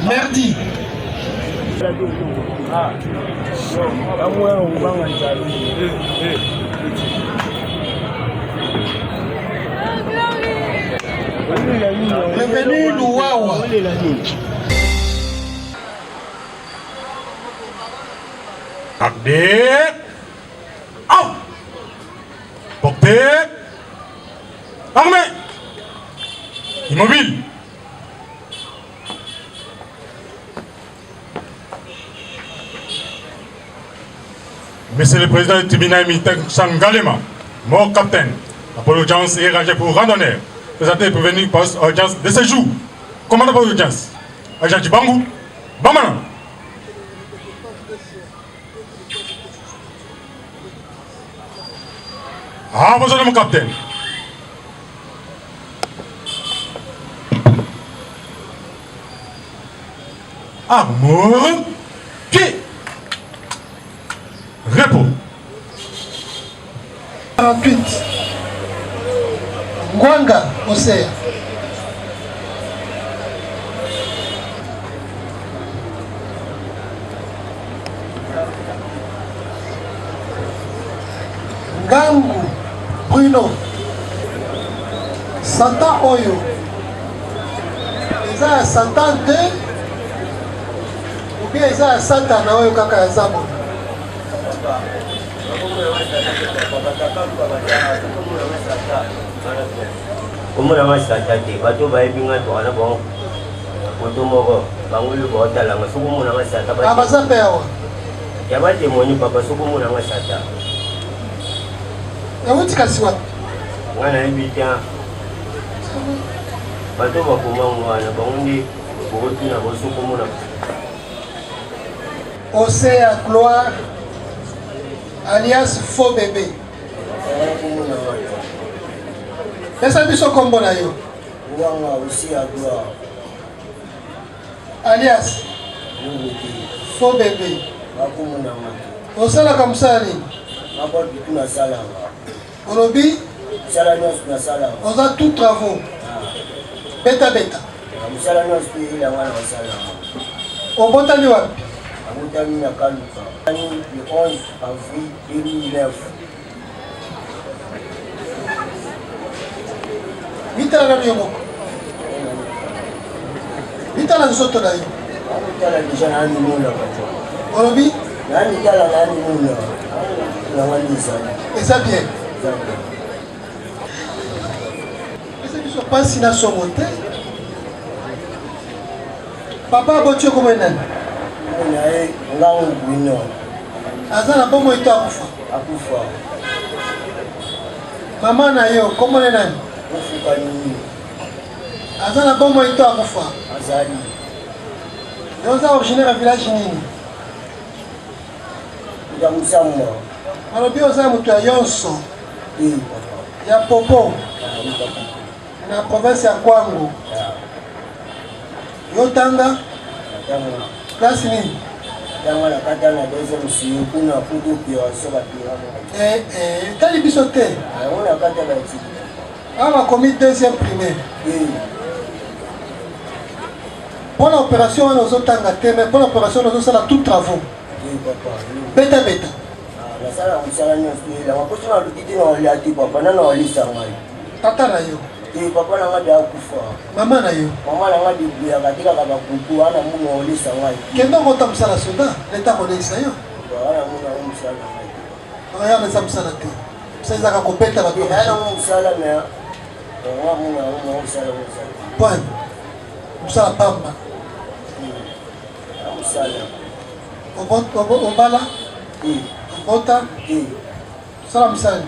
Merdi. Revenu Louawa. Update. Out. Portée. Armée. Immobile. Monsieur le Président du tribunal militaire Sangalema, mort capitaine, pour l'audience est rangée pour randonneur. Présenté pour venir poste audience de séjour. Commandant pour l'audience. Agent Djibangou. Bamana. Ah, bonjour mon capitaine. Arme. Pied. Repos. 48. Ngwanga, Osea. Ngangu, Bruno. Santa Oyo. Eza ya Santa te. Ou bien eza ya Santa na Oyo kaka ya Zabo. Umuna masata te bato bayebinga twana bon moto moko bangulu botala masuku muna masata ba Abaza pewa. ya bate moni papa suku muna masata Ya wuti kasi wapi? ngana ibita bato bakuma mwana bangundi boti na bosuku muna Osea Gloire alias Faux Bébé. Esa biso kombo na yo. nganga usi agwa Alias Faux Bébé. bakumuna mwana Osalaka musali. ngaba bituna sala Olobi sala nyos na sala oza tout travaux. Beta beta. musala nyos ila mwana wasala Obotani wapi? amutami na kaluka ani le 11 avril 2009 Mitala na yo moko. Mitala nzoto na yo. amutala deja nani mula kato Olobi nani tala nani mula nawanisa eza bien. Eza biso pasi na somo te. Papa aboti yo komo nani? naye ngangu bwino Aza na bomo ito akufa. akufa Mama na yo komo nani? kufuka nini Aza na bomo ito akufa. azali Yo oza originaire ya village nini? ngamusamba Alobi oza moto ya yonso papa ya popo na province ya Kwango. Yo tanga klasi nini? tanga na kata na deuxième siyo kuna kudu pia soka pia Tali biso te. yango na kata na ti Awa bakomi deuxième primaire. Pour l'opération wana ozotanga te, mais pour l'opération ozosala tout travaux. papa Beta beta. nasala mosala nyonso elanga mposo na luki te na olia te papa nana olisa ngai Tata na yo. papa na ngai de akufa Mama na yo. mama na ngai debuyaka te kaka bakuku wana muna olisa ngai Kendo kota mosala soda, leta koleisa yo. wana muna o mosala na ngai Oya na eza mosala te. Mosala ezaka kobeta bato. aya nango mosala me nga muna o mosala mosala Point. Mosala pamba. mosala Obala, obota, mosala mosala.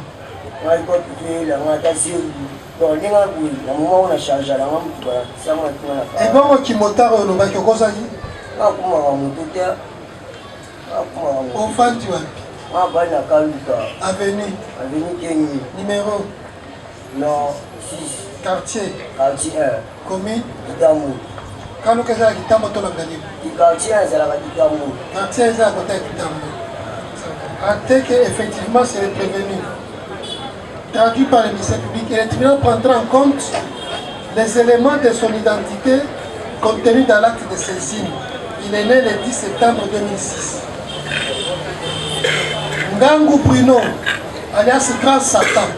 ngai kotuela ngai ata siri ndenge boye na moma ona charge nanga motu basanga tina na fa Ebongo kimotaro olobaki okozaki? ngakumaka motu te ngakumaka motu Ofandi wapi? ngabali na kaluka Avenue, aveni kengi numéro, no 6 quartier, quartier commune, 1 kitamu kaluka ezala kitambo to na ngalibu. quartier ezalaka kitamu Quartier ezala kota ya kitambo. Acté que effectivement c'est le prévenu. Traduit par le ministère public, et le tribunal prendra en compte les éléments de son identité contenu dans l'acte de saisine. Il est né le 10 septembre 2006. Ngangu Bruno, alias Grand Satan.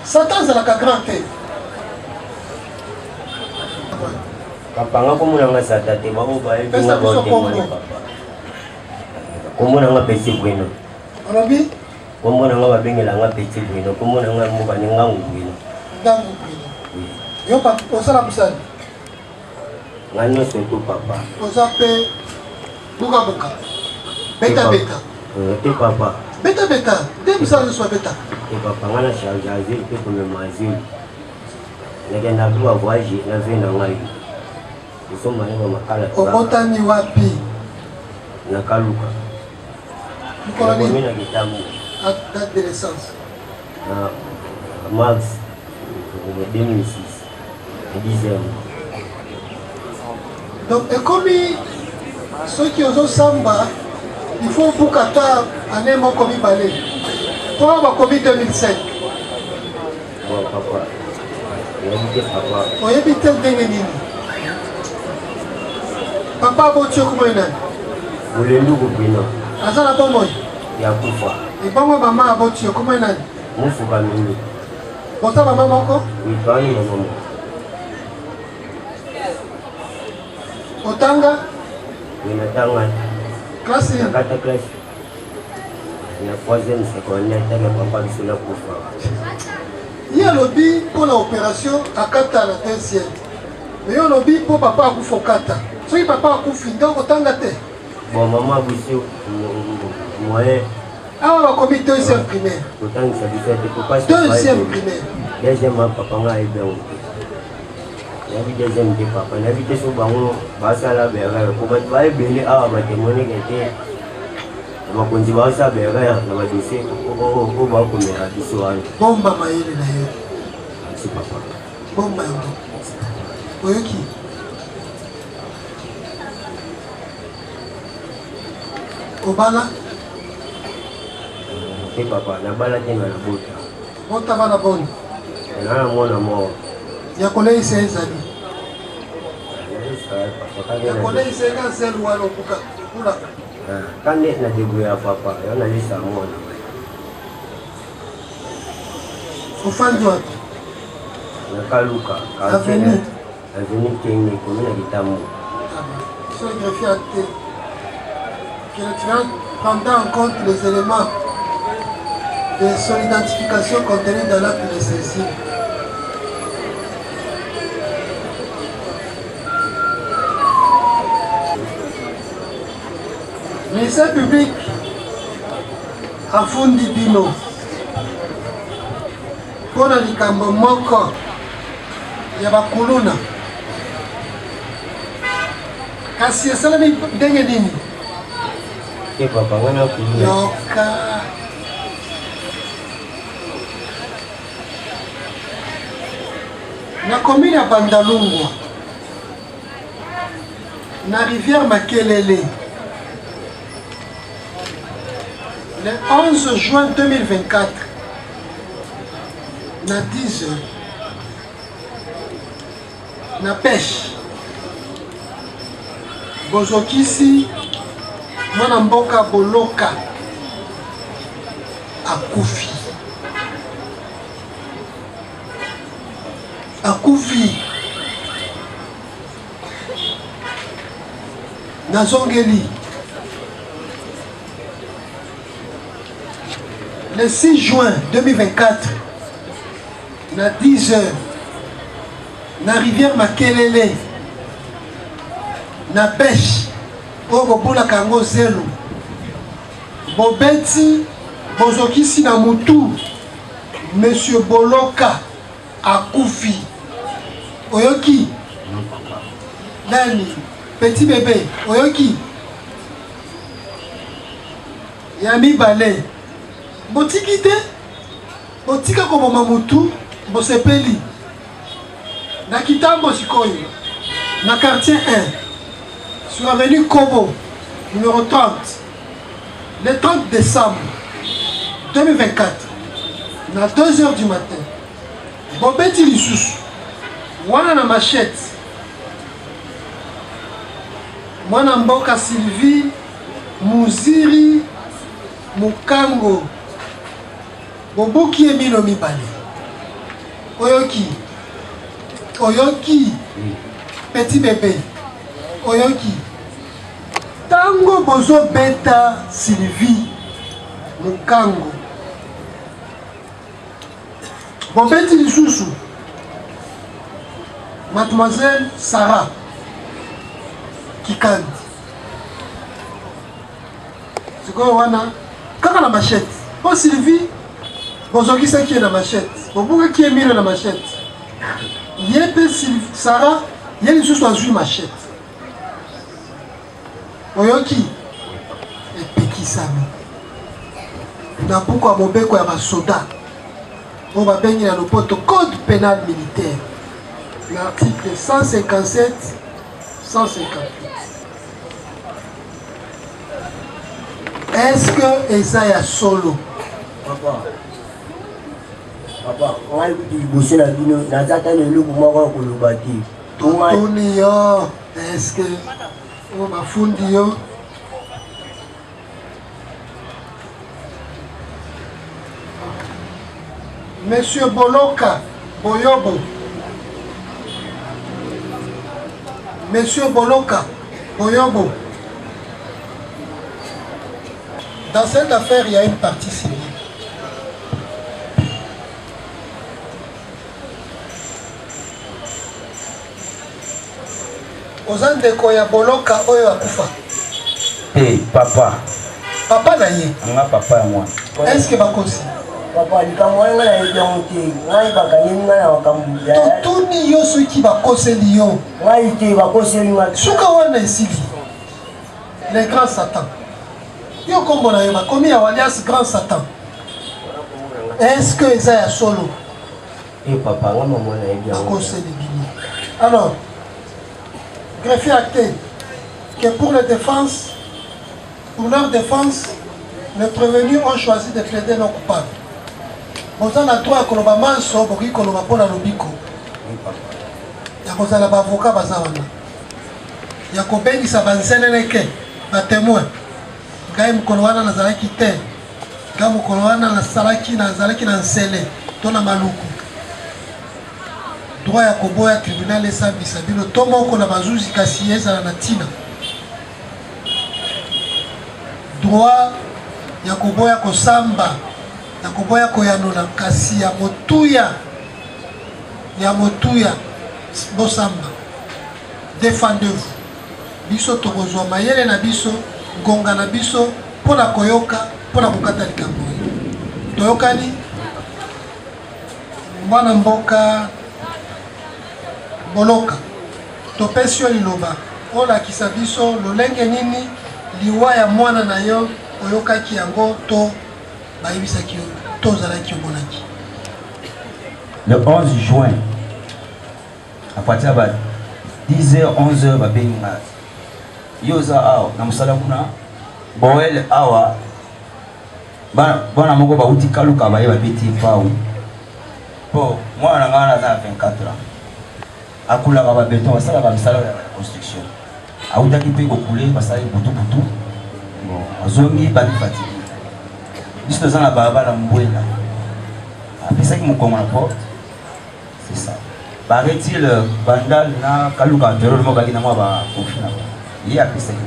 Satan, c'est la grand thé. Papa, nga kumulanga Satan, te babo ba e binga ba temoni papa. Kumulanga pesi Bruno. Olobi? Kumulanga ba bengela nga pesi Bruno, kumulanga mubani Ngangu Bruno. Ngangu Bruno. Yo papa, osala musali. Ngano surtout papa. Osa pe buka buka. Beta beta. Te papa. Beta beta. Dès que ça soit beta. Te papa ngana charge azil te comme mazil. Nagenda kwa voyage na venda ngai. Isoma ngo makala. Obotani wapi? Na Kaluka. Nikolani. Mimi na kitabu. À date de naissance. Na Max. En 2006. 10e. Donc, et comme ceux qui ont samba, il faut pour Qatar année mon commis balai. Pour avoir commis 2005. Bon papa. Papa. On y habite le papa a beau tuer comme un an. Vous le loup Bruno. Azana bon moi. Yakufa. Et bon moi maman a beau tuer comme un an. Mufuka mimi. Bon ta maman encore? Oui, toi ni maman. Otanga? Oui, natanga. Classe. Nakata classe. Na 3e secondaire, t'as papa biso la kufa. Il y a lobby pour l'opération à Kata la 2e. Mais il y a lobby pour papa à Koufokata. Si papa a Koufi, donc Otanga te. Bon, maman biso, moi, Ah, on va commis 2e primaire. autant que ça dit que papa 2e primaire. 2e papa nga est bien. Nabi 2e de papa, nabi te so bango basa la bera ko ba ba bele a ba te moni ke te ba konji ba sa bera na ba dise ko ba ko me a biso an Bomba maïle na yo. si papa. Bomba yo. Oyoki. Obala. Te papa na bala te na bota. Bota bana boni. Na mona mo. Ya kolei se ezali. Papa Ya kolei se ka sel walo puka. Kula. Kande na debu ya papa, yo na lisa mona. Ofandi wapi? Na Kaluka, Avenue. Avenue Kenya, commune à Gitamu. Sur le greffier à thé. Que le tyran prendra en compte les éléments de son identification contenus dans l'acte de saisie. Ministère public afundi bino mpona likambo moko ya bakuluna kasi esalami ndenge nini Ke papa ngana kulu. yoka na commune ya Bandalungwa na rivière Makelele le 11 juin 2024 na 10 heures na pêche bozokisi mwana mboka Boloka akufi nazongeli le 6 juin 2024 na 10 heures na rivière Makelele na pêche oyo bobulaka yango zelo bobeti bozokisi na mutu monsieur Boloka akufi oyoki nani petit bébé oyoki ya mibale botiki te botika koboma mutu bosepeli na kitambo sikoyo na quartier 1 sur avenue Kobo numéro 30 le 30 décembre 2024 na 2 heures du matin bobeti lisusu wana na machette Mwana mboka Sylvie Muziri Mukango Boboki Emilo Mibale. Oyoki petit bébé Oyoki tango bozo beta Sylvie Mukango bobeti lisusu mademoiselle Sarah Kikandi sikoyo wana kaka na machette po Sylvie bozokisa qui est na machette bobuka qui est mire na machette yepe Sarah yeli lisusu azwi machette oyoki epekisami na buku ya mobeko ya basoda oyo babengi na lopoto code pénal militaire l'article 157 158. Est-ce que eza ya solo Papa, on dit bosser la bino, n'attends le loup pour moi pour le bâtir. Tony yo, est-ce que on m'a fondi yo? Monsieur Boloka Boyobo. Monsieur Boloka Boyobo. Dans cette affaire, il y a une partie civile. Ozandeko ya Boloka oyo akufa. Eh, papa. Papa na ye. Nga papa ya mwana. Est-ce que bakosi? Papa, likamwa nga na yonte. Ngai bakanye nga na wakambuya. Totuni yo soki bakoseli yo. Ngai te bakoseli nga. Suka wana esili. Le grand Satan. Yo kombo na yo bakomi ya alias grand Satan. Est-ce que eza ya solo? Eh papa, nga maman na yonte. Bakoseli bini. Alors, greffier acté que pour leur défense, les prévenus ont choisi de plaider non coupables. Vous avez droit à Koloba Manso, Boki Koloba Pona Lobiko. Vous avez l'avocat Bazawana. Il y a combien qui s'avancent les témoins. Gaïm Koloana Nazaraki Te. Gaïm Koloana Nazaraki Nansele. Tona Maluku. Droit ya koboya tribunal esa bisabilo tomo ko na bazuzi kasi eza na tina droit ya koboya ko samba ya koboya ko yanona kasi ya motuya bosamba défendez-vous biso tokozwa mayele na biso ngonga na biso pona koyoka pona kokata likambo toyokani mwana mboka Boloka topesi yo liloba olakisa biso lolenge nini liwa ya mwana na yo oyokaki yango to bayebisaki yo to ozalaki omonaki. Le 11 juin à partir de 10h 11h babengi nga yoza awa na mosala kuna boel awa bana moko bauti kaluka baye babeti pau po mwana na nga naza na 24 ans akulaka babeton basalaka misala ya construction autaki mpe kokule basali butu azongi baki fatigi biso toza na balabala mbwela apesaki mokongo na porte c'est ça bareti le bandal na kaluka mpero limo baki na mwa bakonfi na ye apesaki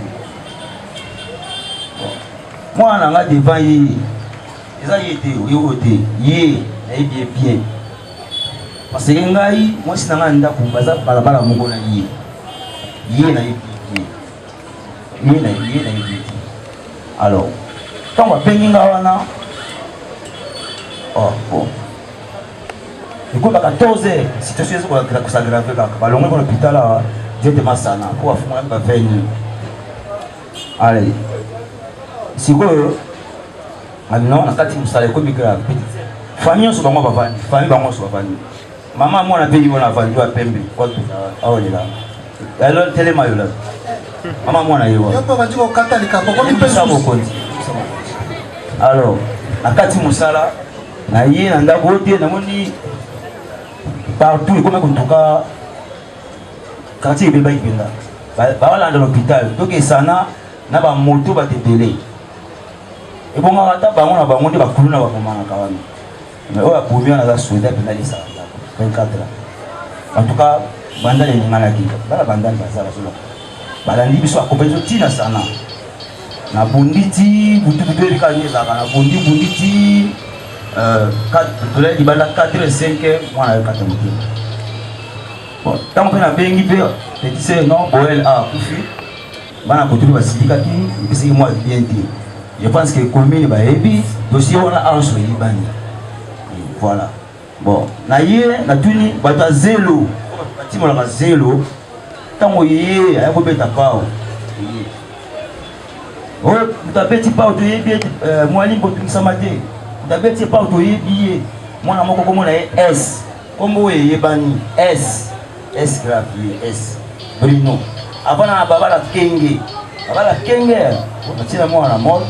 mwana na nga devant ye eza ye te oyo te ye nayebi ye bien parce que ngai mwasi na nga ndako baza balabala moko na ye na ye alors ntango apengi nga wana bon ekoba 14h situation eza kosagrave kaka balongwe kona hôpital awa directement sana po bafungola baveni ale sikoyo alino na kati mosala ekomi grave famille nyonso bango bavandi famille bango nyonso bavandi mama mwana mpe libona avandi wa pembe watu aolela alors telema yola mama mwana yewa yo mpe bandi kokata likambo komipesa mokonzi alors na kati mosala na ye na ndako te namoni partout ekomi kontuka quartier ebebaki mpenza balanda l'hôpital donc esana na ba moto ba télé et bon ata bango na bango nde bakulu na bakomana kawani mais oya bomi na za souhaiter penali ça 24 ans en tout cas bandale ningana ki bala bandale bazala solo balandi biso akopezo tina sana na bonditi butu ebikani ezaka na bonditi 4 libanda 4 5 mwana yokata motima bon ntango mpe nabengi mpe petit sœur non boel akufi bana kotobi basilikaki epesaki mwa bien te je pense que commune bayebi dossier wana anso eyebani voilà bon na ye natuni bato ya zelo batimolaka zelo ntango ye aya kobeta pao oyo moto abeti pao toyebi ete mwali botungisama te moto abeti pao toyebi ye mwana moko komona ye s kombo oyo eyebani s grave s brino avana na babala kenge batina mwana mort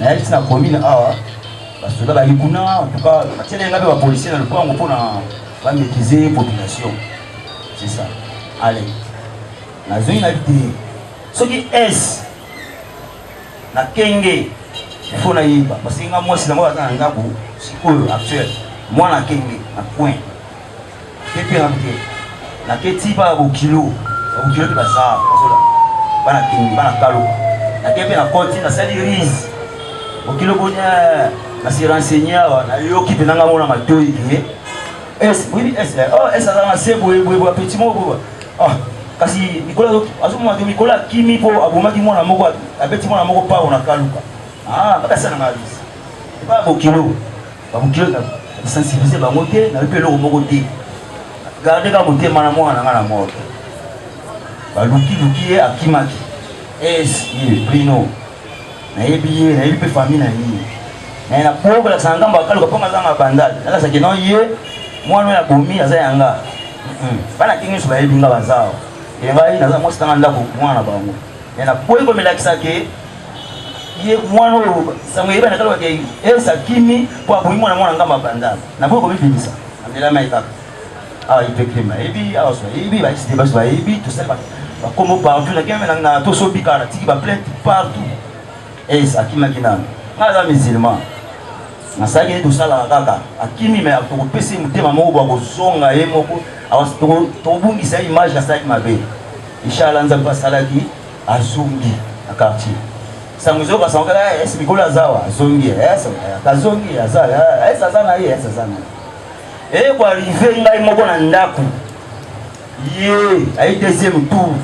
naye tina commune awa basoda bayikuna en tout cas batina yenga mpe bapolisier na lopango mpona bamaîtriser population c'est ça allez nazongi na bite soki s na kenge ifo na yeba parce que nga mwasi nango aza na ndako sikoyo actuel mwana kenge na point kepe na bite na keti ba bokilo te baza bazola bana kenge bana kaluka na kepe na konti na sali rise bokilo bonya na se renseigner awa na yoki mpe nanga mona matoi ke oui aza na se boye petit moko kasi Nicolas azomona te Nicolas kimi po abomaki mwana moko abeti mwana moko pa ona kaluka bakasa na ngalisi ba bokilo na sensibiliser bango te na pe loko moko te garder ka motema na mwana nga na moto baluki ye akimaki Brino na yebi pe famille na ye na poko la sanga mbakaluka ponga zanga bandali na sa kino ye mwana ya bomi aza yanga bana kingi so bayebi nga bazao ngai naza mwasi tanga ndako mwana bango na poko ko melakisake ye mwana oyo sango yeba na kalwa ke esa kimi po abomi mwana ngamba bandali na poko bibisa amela mai kaka ipeklema ebi aso ebi ba isite baso ebi to sel ba comme partout na keme na to so bikara tiki ba plainte partout esa kimi kinana ngaza musulman na saki ni to sala kaka akimi me to pesi mutema moko ba kozonga ye moko awas to bungisa image ya saki mabe inshallah nzamba salaki azungi na quartier sanguzo ka sanga esi bikola zawa azungi esa kazongi azala esa sana ye esa sana kwa arrivé ngai moko na ndako ye ayi deuxième tour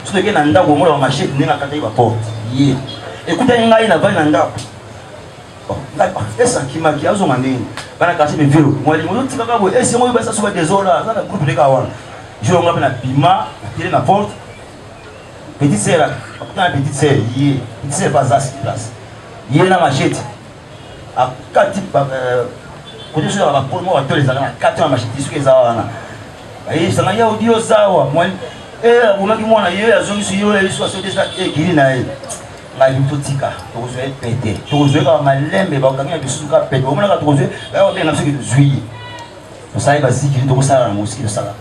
soki na ndako mola machette ndenge akata ba porte ye ekuta ngai na bali na ndako ngai esa kimaki azonga ndenge bana kasi me velo mwali mo tika ka bo esi mo basa soba désola za na groupe de kawana je ngapa na pima tire na porte petite sœur akutana petite sœur ye petite sœur pas as place ye na machette akati kote so ba pour moi to les ana 4 ans machine suke zawana ayi sanga ya audio zawa mwali unaki mwana yeye azongi so yeye so so desa kiri na yeye ngai mtotika tokozwe pete tokozwe ka malembe ba kanga bisu ka pete omona ka tokozwe ba ba na suki zui to sai ba zikiri to kosala na musiki to sala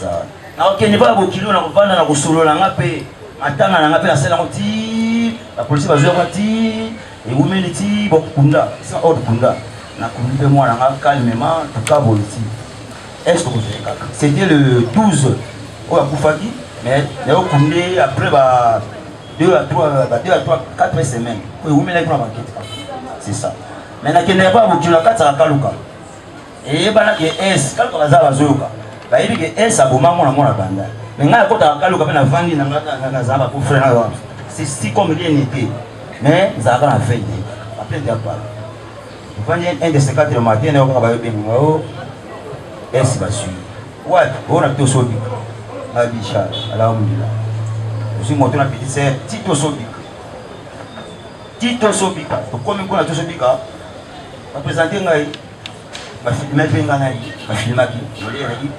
zawa na okene ba bo kilo na kovanda na kosolola ngape atanga na ngape na sala ngoti la police bazwa ngoti et womenity bokunda ça ordre kunda na kumpe mwana nga calmement tukaboliti est-ce que vous avez c'était le 12 au akufaki mais leo kunde après ba 2 à 3 4 semaines oui vous mettez pour la banquette c'est ça mais na kende pas bokilo kataka kaluka et bana ke es kaluka bazaba zoyoka ba yebi ke es aboma mwana banda mais nga kota kaluka pe na vandi na ngata zaba pour frère na c'est si comme rien n'était mais zaba na veille après de pas un de ces 4 matin on va bien est-ce pas sûr ouais on a tout sauvé abisha alhamdulillah je suis monté na petit c'est Tito Sobika to comme on a tout sauvé ka va présenter ngai va filmer penga ngai va filmer qui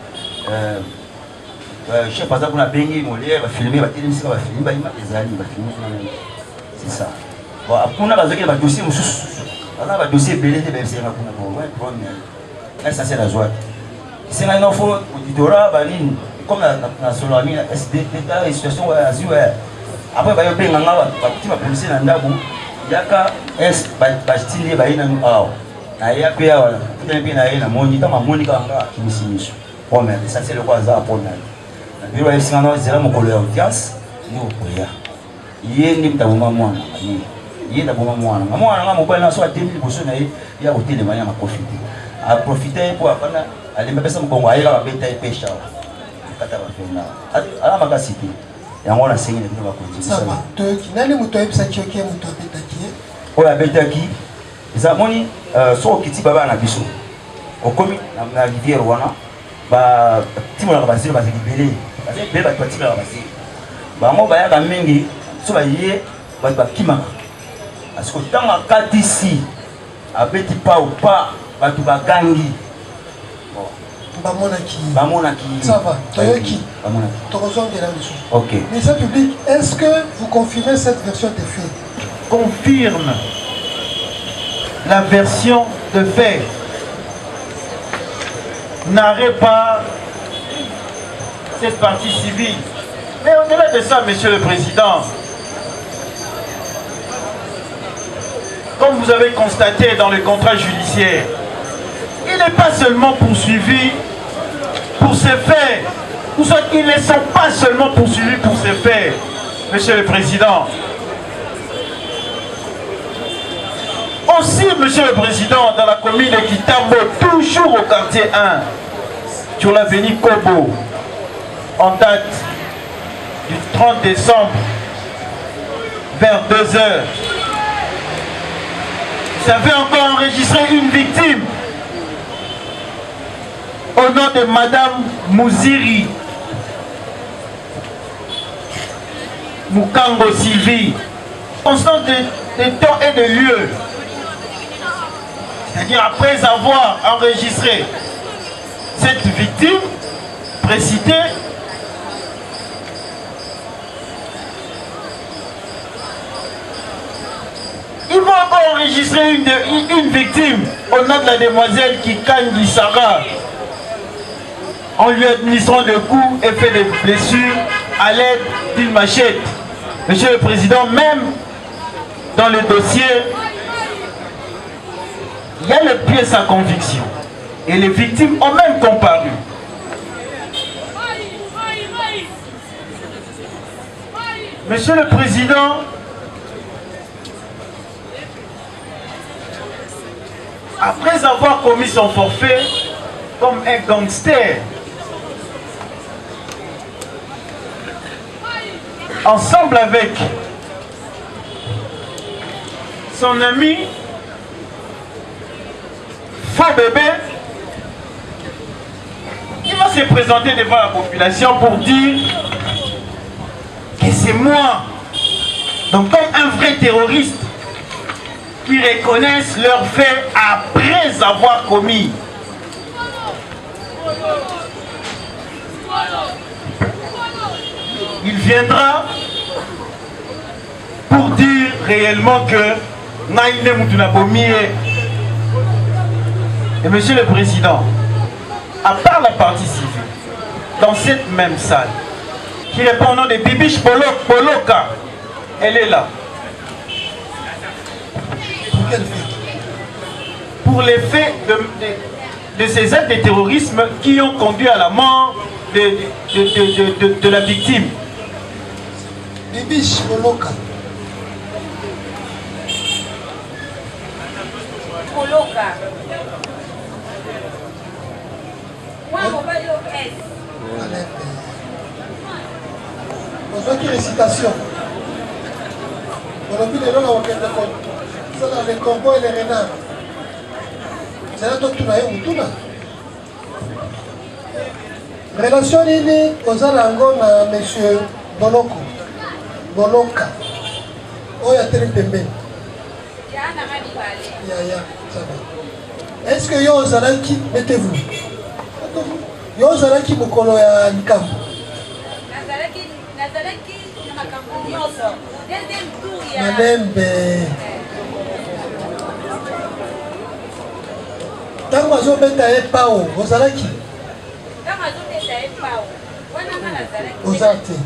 chef pas pour na bengi molière va filmer va tirer ça va filmer ba ima ezali va filmer c'est ça bon après on a besoin que ba dossier mususu on a dossier belé de BC na kuna bon ouais problème ça c'est la joie c'est là il faut auditorat baline comme la Solami, la situation où elle après, il y a des petits policiers dans le il y a des petits qui ça c'est le quoi ça pour nous. Il y a des gens qui ont des audience, il y a des gens qui ont il y a des gens qui ont profité. À profiter pour aller me passer mon congo, aller à la pêche. À la magacité. Et on a enseigné les gens ça va. Tu n'as pas de temps qui est mon topi taki. Oh la bête qui. Les amoni sont qui ti baba na biso. Au commis na rivière wana ba ti mo la basile ba libéré. Parce que beba toi ti la basile. Ba mo ba ya ka mingi so ba yé ba kima. Parce que tant à katisi a petit pas ou pas ba tu ba gangi. Ça va, ok. Ministère public, est-ce que vous confirmez cette version de fait? Confirme la version de fait. N'arrête pas cette partie civile. Mais au-delà de ça, Monsieur le Président, comme vous avez constaté dans le contrat judiciaire, il n'est pas seulement poursuivi pour ces faits. Ils ne sont pas seulement poursuivis pour ces faits, Monsieur le Président. Aussi, Monsieur le Président, dans la commune de Kitambo, toujours au quartier 1, sur l'avenue Kobo, en date du 30 décembre, vers 2 heures, vous avez encore enregistré une victime au nom de Madame Mouziri Mukango Sylvie, constance de temps et de lieu. C'est-à-dire après avoir enregistré cette victime précitée, ils vont encore enregistrer une victime au nom de la demoiselle Kikangi Sarah, en lui administrant des coups et fait des blessures à l'aide d'une machette. Monsieur le Président, même dans le dossier, il y a les pièces à conviction. Et les victimes ont même comparu. Monsieur le Président, après avoir commis son forfait comme un gangster, ensemble avec son ami Faux Bébé, il va se présenter devant la population pour dire que c'est moi, donc comme un vrai terroriste, qui reconnaissent leurs faits après avoir commis. Il viendra pour dire réellement que Naïne Moutounabomie. Et Monsieur le Président, à part la partie civile, dans cette même salle, qui répond au nom de Bibiche Poloka, elle est là. Pour quel fait? Pour les faits de ces actes de terrorisme qui ont conduit à la mort de la victime. Bibiche Poloka. Poloka. Moi, mon père est. Bonjour, qui récitation. On a vu les noms à ça dans les corbeaux et les renards. C'est là que tu n'as eu relation nini kozala yango na monsieur Boloko Boloka oyo ateli pembeni ya ça va. Est-ce que yo ozalaki mettez-vous yo ozalaki mokolo ya likambo Malembe ntango azobeta ye pao ozalaki Ozate.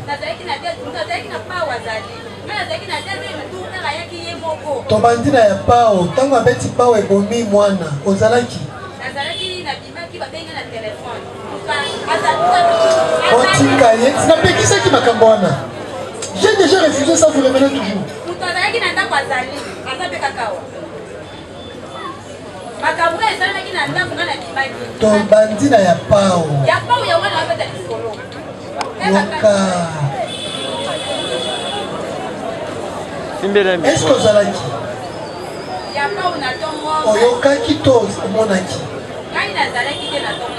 Tobandina ya pao, tango abeti pao ebomi mwana, ozalaki. Otika ye, sinapekisaki makambo wana. J'ai déjà refusé ça, vous revenez toujours. Tobandina ya pao. Yoka. Est-ce que ozalaki? Oyokaki to omonaki?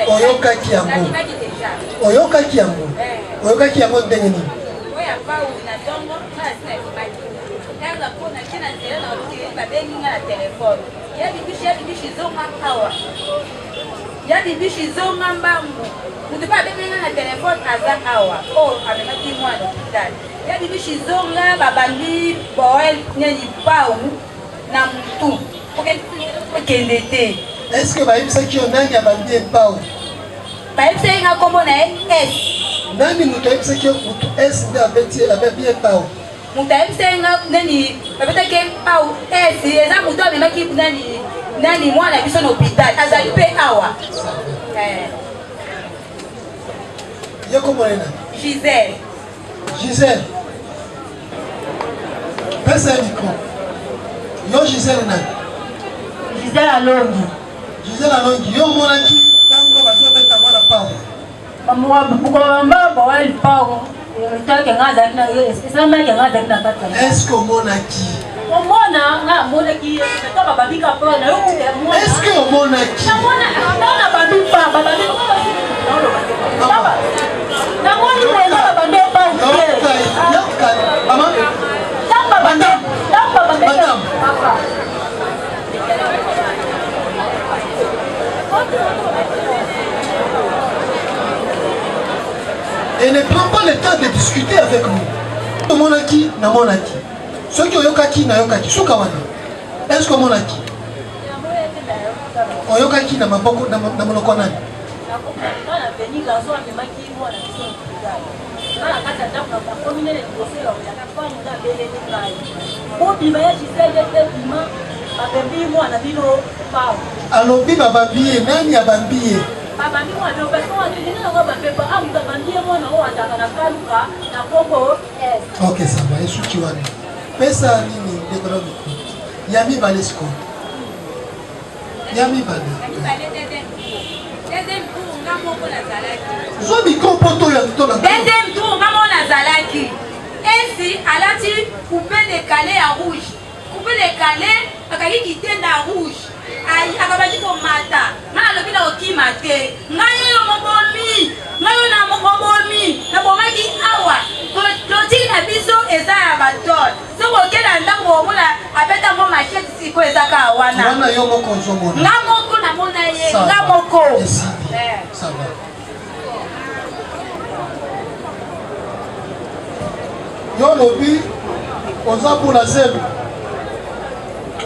Oyokaki yango. Oyokaki yango. Oyokaki yango ndenge nini? Ya bibishi zonga mbambu mutupa bebenga na telefone aza awa amemaki mwana hospitali ya bibishi zonga babandi boel nyeni pau na mutu okende te. Est-ce que bayebisaki yo nani abandi epao? Bayebisaki nga kombo na ye S. Nani mutu ayebisaki yo mutu S nde abebi epao? Mutu ayebisaki nga nani babetaki epao S eza mutu amemaki nani mwana biso na hôpital azali pe awa. Yo kombo nena? Gisèle. Gisèle. Pesa ya micro. Yo Gisèle nani? Gisèle Alongi. Gisèle Alongi. Yo monaki tango bazobeta mwana pao. Bamwa bawali pao. Toke ngaza na esama ke ngaza na kata. Est-ce que monaki? Omona nga monaki to babika pa na yo mo. Est-ce que monaki? Na mona babika bababi. Na moni pe babande pa. Yoka. Mama. Tamba bande. Madame. Et ne prends pas le temps de discuter avec nous. Monaki, na monaki. Ce qui oyokaki na yokaki, suka wana. Est-ce que monaki? Oyokaki na maboko na monoko nani? Alobi babambiye, nani abambiye? Ok, ça va. Et ce qui va pesa nini développe Yami Balesco. Yami Bale. Zobi kompoto ya tola. Deuxième tour, maman Nazalaki. Ainsi, alati coupé décalé à rouge. Coupé décalé, akaki quitté na rouge. Aïe, akabati ko mata. Na lobi na okimate. Ngayo yo mobomi. Ngayo na mobomi. Na bomaki awa. Loti na biso eza ya batol. So bokela ndako omona abeta mo machete siko ezaka wana. Wana yo moko nzomona. Nga moko na mona ye, nga moko. Ça va. Yo lobi oza pula zelu.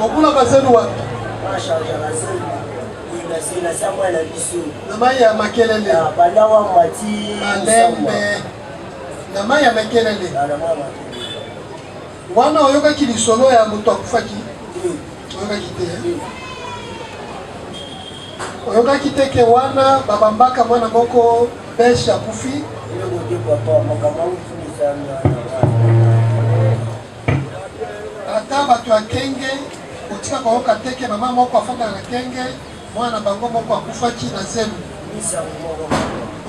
Okula ka zelu wa. Nama ya makelele. Alembe. Nama ya makelele. Wana oyokaki lisolo ya moto akufaki. Oyokaki te. Oyokaki te ke wana babambaka mwana moko besh akufi. Ata bato ya kenge otika koyoka teke mama moko afanda na kenge mwana bango moko akufaki na zelu.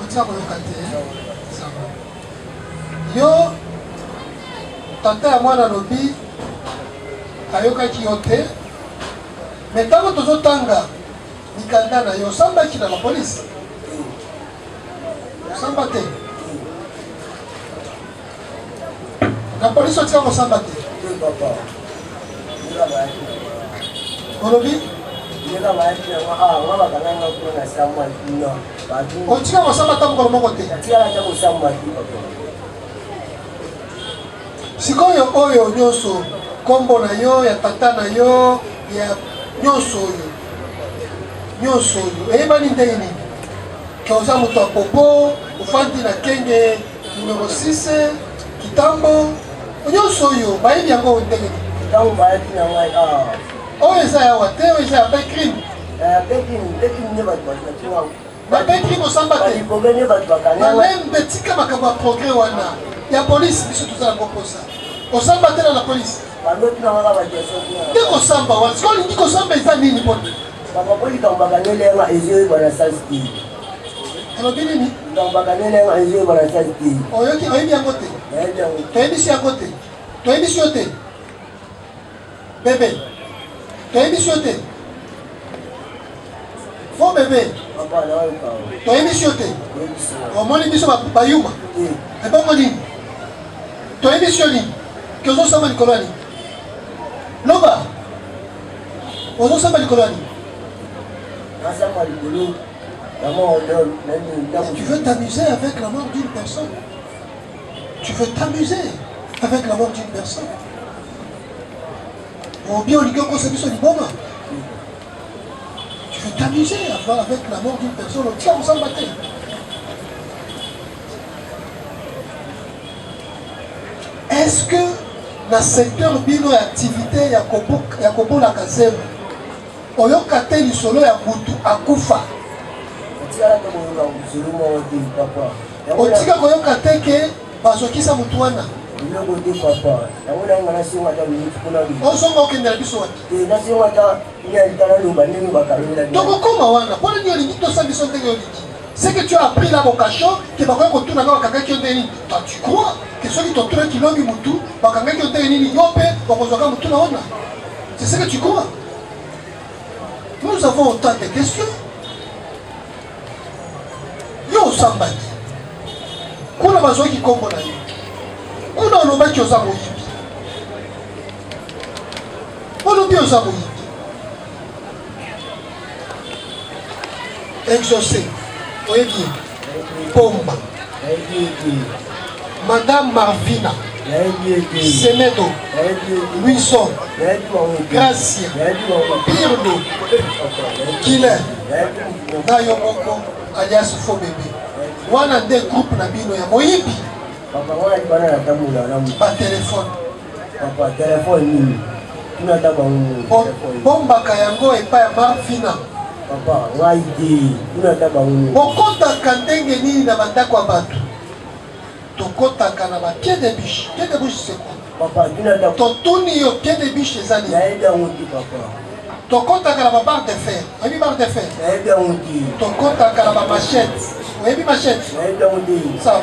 Otika koyoka te. Yo tata ya mwana lobi ayokaki yo te. Mais tango tozotanga mikanda na yo sambaki na la police. Samba te. La police otika kosamba te. Olobi? Otika kosamba ta mokolo moko te. Sikoyo oyo nyonso kombo na yo ya tata na yo ya nyonso oyo eyebani ndenge nini ke oza moto ya popo ofandi na kenge numéro 6 Kitambo nyonso oyo bayebi yango ndenge Kitambo bayebi na ngai oyo eza yawa te oyo eza ya pe crime ne bato bato bape crime osamba te nalembe tika makambo ya progrès wana ya polisi biso toza na koposa osamba te na la polisi nde kosamba wana siko olingi kosamba eza nini mpona alobi nini oyebi yango te toyebisi yango te toyebisi yo te bebe toyebisi yo te fo bebe toyebisi yo te omoni biso bayuma ebongo nini toyebisi yo nini ke ozosamba likolo ya nini loba ozosamba likolo ya nini tu veux t'amuser avec la mort d'une personne. Tu veux t'amuser avec la mort d'une personne. Ou bien tu veux t'amuser avec la mort d'une personne. Tiens, on s'en battait. Est-ce que dans le secteur bino activité Yakobo la Kazem, oyokate ni solo ya mutu akufa? Otika koyoka te ke bazokisa mutu wana osonga okendela biso wati tokokoma wana mpona nini olingi tosa biso ndenge olingi c'est que tu as appris là bokacho ke bakoki kotuna nga bakangaki yo ndenge nini tu crois ke soki totunaki longi mutu bakangaki yo ndenge nini yo mpe bakozwaka mutu na wana c'est ce que tu crois. Nous avons autant de questions. Yo sambaki kuna bazoki kombo na yo kuna olobaki oza moyibi olobi oza moyibi exaucé oyebi Pomba Madame Marvina Semedo Luison Gracia Pirlo Killer na yo moko alias faux bébé wana nde groupe na bino ya moyibi batelefone bombaka yango epai ya Marvina okotaka ndenge nini na bandako ya bato tokotaka na bapied de biche. Pied de biche c'est quoi? Totuni yo pied de biche eza nini? Tokotaka na ba barre de fer. Oyebi barre de fer? Tokotaka na ba machette. Oyebi machette? Ça va.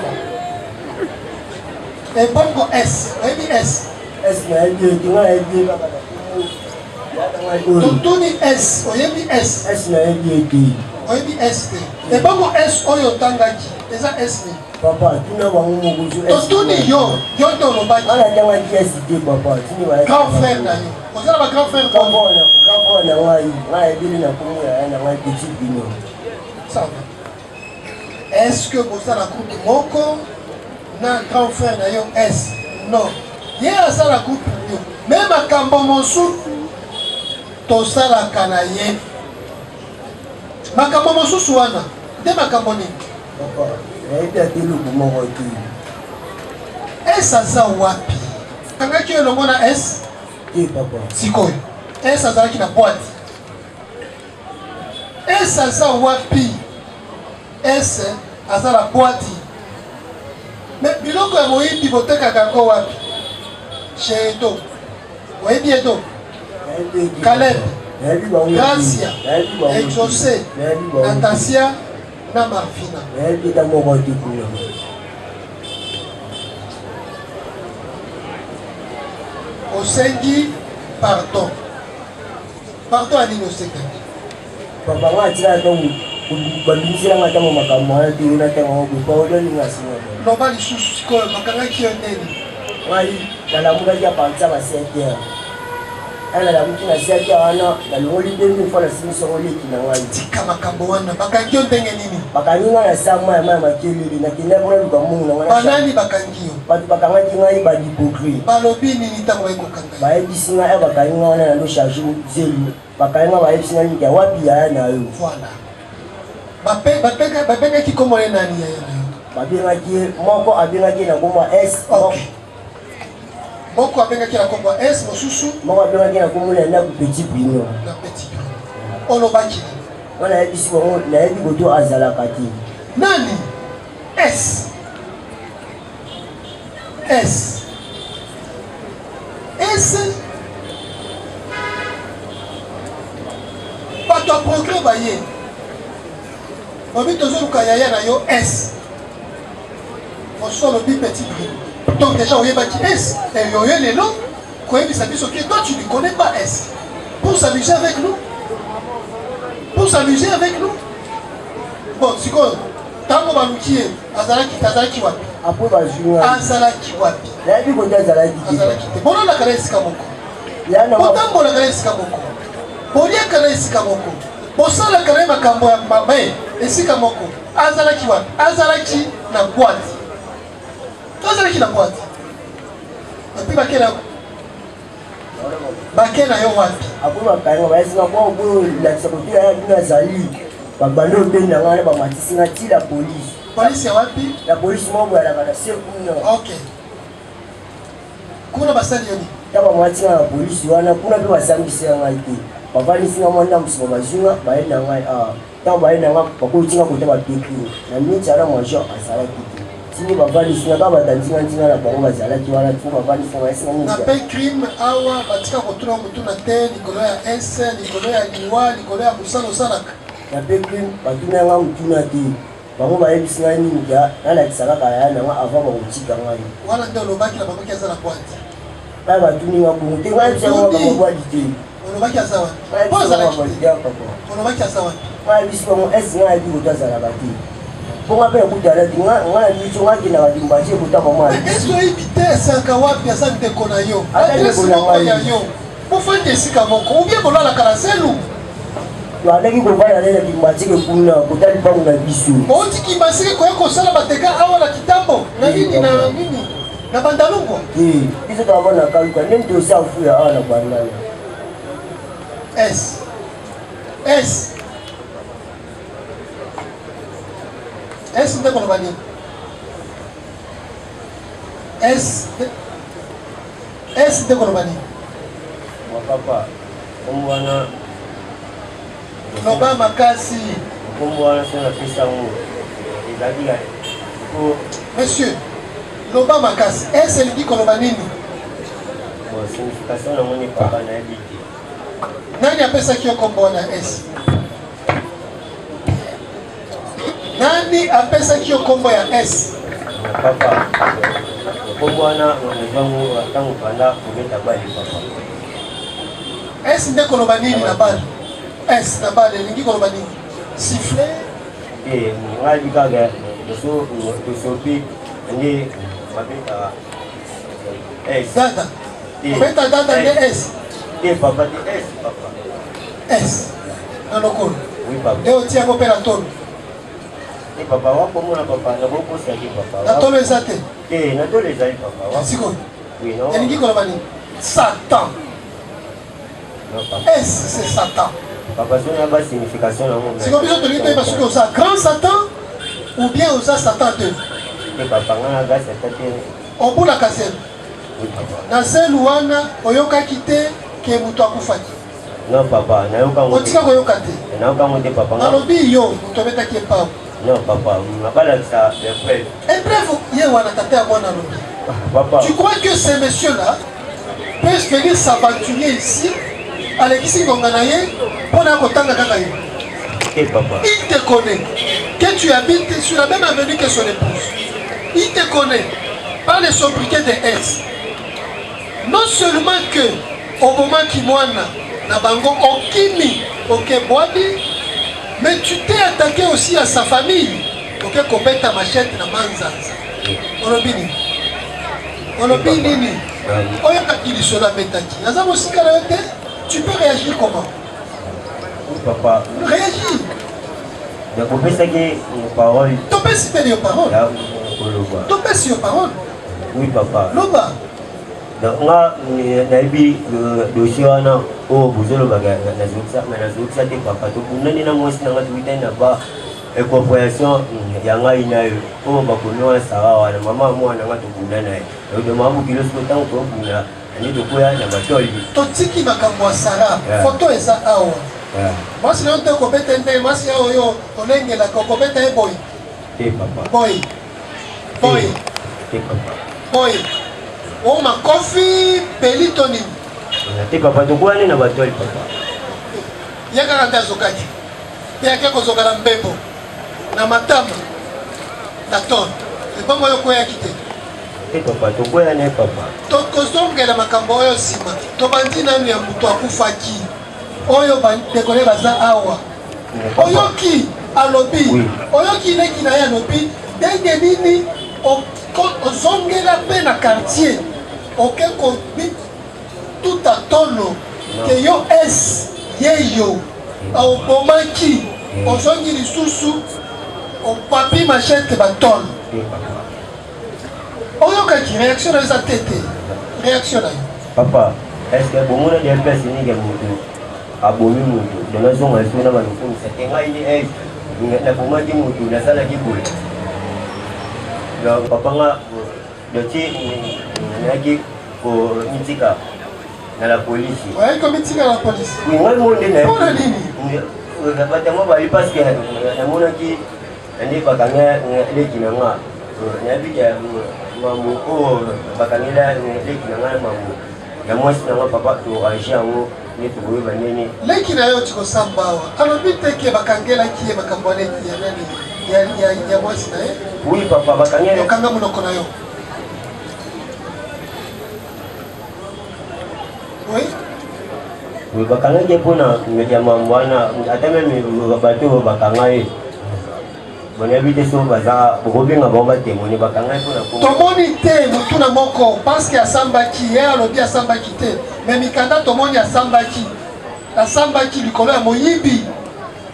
Et bongo S. Oyebi S? Totuni S. Oyebi S? Oyebi S te. Et bongo S oyo tangaki. Eza S ni. Papa, tu n'as pas mon goût. Totuni yo te olobaki. Grand frère na yo. Oza na ba grand frère kwa moi. Ça va. Est-ce que vous avez la coupe moko na grand frère na yo S? Non. Yé asa la coupe yo. Même à Kambo Monsu tosa la kanaye. Makambo Monsu wana. De makambo ni. Papa. S aza wapi? Kangaki yo longo na S? Sikoyo. S azalaki na boîte. S aza wapi? S aza na boîte. Mais biloko ya moyibi botekaka yango wapi? Chez Edo. Oyebi Edo? Caleb. Gracia. Exaucé. Natasia. Na Marvina. Osengi pardon. Pardon à nini osengi? Papa wa tira donc bandisira ngata mo makamwa tu na temo ko paulo ni ngasino. No bali susu ko makanga kiondeni. Wai dala muga ya panza ba sente. Ala la mukina sente ana na loli demi fala simiso oli kina wai. Tika makambo wana bakangi ondenge nini? Bakanginga na sama ya mama kelele na kinabona luka mungu na wana. Banani bakangio? Batu bakanga kinga ba hypocrite. Balobi nini tango eko kanga? Ba ebisinga ya bakanginga na ndo charge zelu. Bakanginga ba ebisinga ni wapi ya na yo. Voilà. Bapeka kikomole nani ya yo? babengaki moko abengaki na kombo S. Moko abengaki na kombo S mosusu. Moko abengaki na kombo na Petit Bruno. Na Petit Bruno. Olobaki. Wana yebisi bango nayebi koto azalaka te. Nani? S. S. S. Bato a progrès baye. Babi tozoluka yaya na yo S. Bonsoir le Petit Bruno. Donc déjà on yebaki S. Et yo lelo koyebisa biso que toi tu ne connais pas S. Pour s'amuser avec nous. Pour s'amuser avec nous. Bon, c'est quoi? Tango baluki azalaki wapi? Après bazunga. Azalaki wapi? Nayebi koto azalaki te. Azalaki te. Bono na kana esika moko. Yana botambo na kana esika moko. Bolia kana esika moko. Bosala kana makambo ya mabe esika moko. Azalaki wapi? Azalaki na boîte. Azalaki na boîte. Epi bakena yo wapi? Après bakanga bayesinga kwa bo la sakote ya bina zali. Babando benga ngale ba matisi ngati la police. Police ya wapi? La police mambo ya la kana sio kuna. Okay. Kuna basali yoni. Taba mwati na police wana kuna pe basangisi ngai te. Bavani singa mwana msimo bazunga baenda ngai taba baenda ngai bakotinga kote ba peki. Na mimi tsara mwajo asala kiti. Sini bavani singa ba batanzinga nzinga na bango bazala ki wana tu bavani singa basinga ngai. Na pe crime awa batika kotuna mutu na te likolo ya S, likolo ya liwa, likolo ya musalo salaka. Na pe crime batuna nga mutuna te. Bango bayebisi ngai nini ka nalakisaka kaya nanga avant bakotika ngai. Wana nde olobaki na bango kiaza na boîte. Ba batuni nga bongo te ngai tsango ba boîte te. Olobaki aza wapi? Ba Ozalaki ba te. dia papa. Olobaki aza wapi? Ngai bisi bango es ngai bi kotazala bati. Bonga pe kutala ti ngai ni chonga kina ba dimbaje kutama mwa. Ezo ibite sanka wapi asa ndeko na yo? Ata ndeko na moko ya yo. Mofante esika moko. Ubie bolala kala selu. Aleki kovaya nene kimbaje ke kuna kotali bango na biso. Oti kimbasike koya kosala bateka awa na kitambo. Na nini na nini? Na bandalungo. Biso tabana kaluka nene to safu ya ana bandala. S. S. S ndeko na bani. S. S ndeko na bani. Papa, omwana Loba makasi. omwana sona pesa ngo. Ezalika. Monsieur, loba makasi. S elingi koloba nini? Bon, signification na moni papa na ebiti. Nani apesaki yo kombo na S? Nani apesaki yo kombo ya S? Papa. Omwana ngevango atango panda kubeta bali papa. S nde koloba nini na bale? S na bale elingi koloba nini? Siffler? Ngai bikaga tosopi nde babeta S. Dada. Obeta dada nde S? Papa di S papa. S. Na lokolo. Oui papa. Nde otia yango mpe na tolo. Papa wakomona papa na bokosaki papa. Na tolo eza te? Na tolo ezali papa. Sikoyo. Oui non. Elingi koloba nini? Satan. Non papa. S c'est Satan. Papa so na ba signification na mo. Sikoyo biso tolingi toyeba soki oza grand Satan ou bien oza Satan te. Papa nga ga Satan te. Obulaka zelo. Na zelu wana oyokaki te ke moto akufaki. Non papa, nayoka ngo. Otika koyoka te. Nayoka ngo te papa. Nalobi yo moto obetaki epawu. Non papa, nabalakisa les preuves. Bref, ye wana tata ya mwana lobi. Papa. Tu crois que ces messieurs-là peuvent venir s'aventurer ici alekisi ngonga na ye mpona kotanga kaka ye? Papa. Il te connaît que tu habites sur la même avenue que son épouse. Il te connaît par les sobriquets de S. Non seulement que au moment qu'il moine na bango okimi okebwadi, mais tu t'es attaqué aussi à sa famille. Ok, kobeta machette na manzanza. Olobi nini? Olobi nini? Oyokaki lisolo abetaki. Naza mosika na yo te? Tu peux réagir comment? Papa. Réagis. Nakopesaki parole. Topesi mpe yo parole. Topesi yo parole. Oui papa. Loba. Nga nayebi dossier wana oyo bozolobaga nazokisa te papa tokunani na mwasi nanga tuitani na ba incompréhension yanga inayo po bakonoa sawa na mama mwana nga tokunda naye de mamu kilo sotango to buna ani tokoya na batoli totiki makambo ya sara photo eza awa mwasi na yo te kobeta nde mwasi ya oyo olengelaka okobeta ye boy te papa boy boy te papa boy o makofi pelito nini te papa tokoya ne na batoli papa ye kaka nde azokaki te yake kozoka na mbembo na matama na ton ebongo oyo koyaki te papa tokoya ne papa tokozongela makambo oyo nsima tobandi nanu ya moto akufaki oyo bandekole baza awa oyoki alobi oyoki leki na ye alobi ndenge nini ozongela mpe na quartier oke kobi tuta tolo ke yo es ye yo aobomaki ozongi lisusu opapi machete batolo oyokaki réaction na eza tete réaction na yo papa est-ce que bomona de pesi nige mutu abomi mutu donazonga esu na balufunisa te ngai ni nabomaki mutu nasalaki boye papa nga doti nayaki komitika na la polisi oyaki komitika na la polisi ngai monde mpona nini batamo bali parce que namonaki nde bakanga leki na nga nayabika mamu oyo bakangela leki na nga mamu ya mwasi na nga papa to agi yango nde tokoyeba ndeni leki na yo tikosamba awa alobi teke bakangelaki ye makambo aleki ya nani ya mwasi na ye oui papa bakangela okanga monoko na yo oui bakangaki mpona ya mambo wana ata meme bato oyo bakanga ye bonayebi te so baza bokobenga bango batemoni bakanga ye mpona tomoni te motuna moko parceke asambaki ye alobi asambaki te me mikanda tomoni asambaki likolo ya moyibi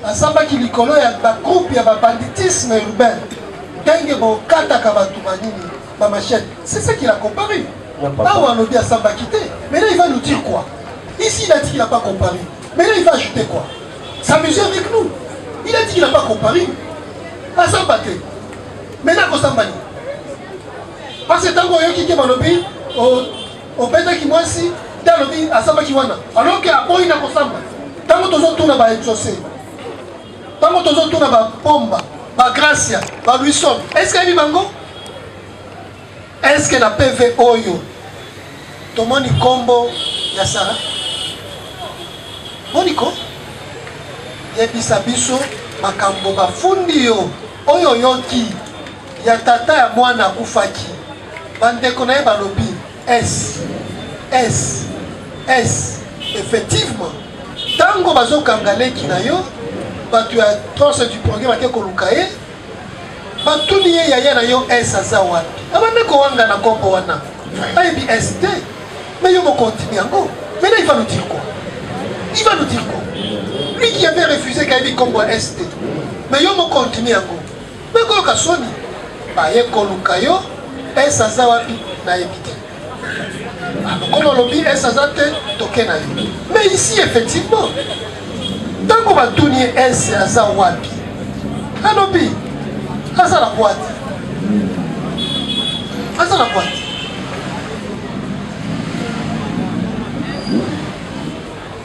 asambaki likolo ya bagroupe ya babanditisme urbain ndenge bokataka bato manini bamachete c'est ça qu'il a comparé awa alobi asambaki te mais là il va nous dire quoi ici il a dit qu'il n'a pas comparé mais là il va ajouter quoi s'amuser avec nous il a dit qu'il n'a pas comparé asamba te maintenant kosambani parce que ntango oyoki ke balobi obetaki mwasi nde alobi asambaki wana alors ke aboyi na kosamba ntango tozotuna baexauce ntango tozotuna bapomba bagracia baluison est ce que ayebi bango est ce que na pv oyo tomoni nkombo ya sara moniko yebisa biso makambo bafundi yo oyo yoki ya tata ya mwana akufaki bandeko na ye balobi s effectivement ntango bazokanga leki na yo bato ya transe du progrès bake koluka ye batuni ye yaya na yo s aza wapi abande kowanga na nkombo wana ayebi s te mais yo mokontini yango maintenant il va nous dire quoi lui qui avait refusé kayebi nkombo ya s te mais yo mokontini yango mekoyoka soni baye koluka yo es aza wapi nayebi te kono olobi es aza te toke na yo mais ici effectivement ntango batuni ye es aza wapi alobi aza na boite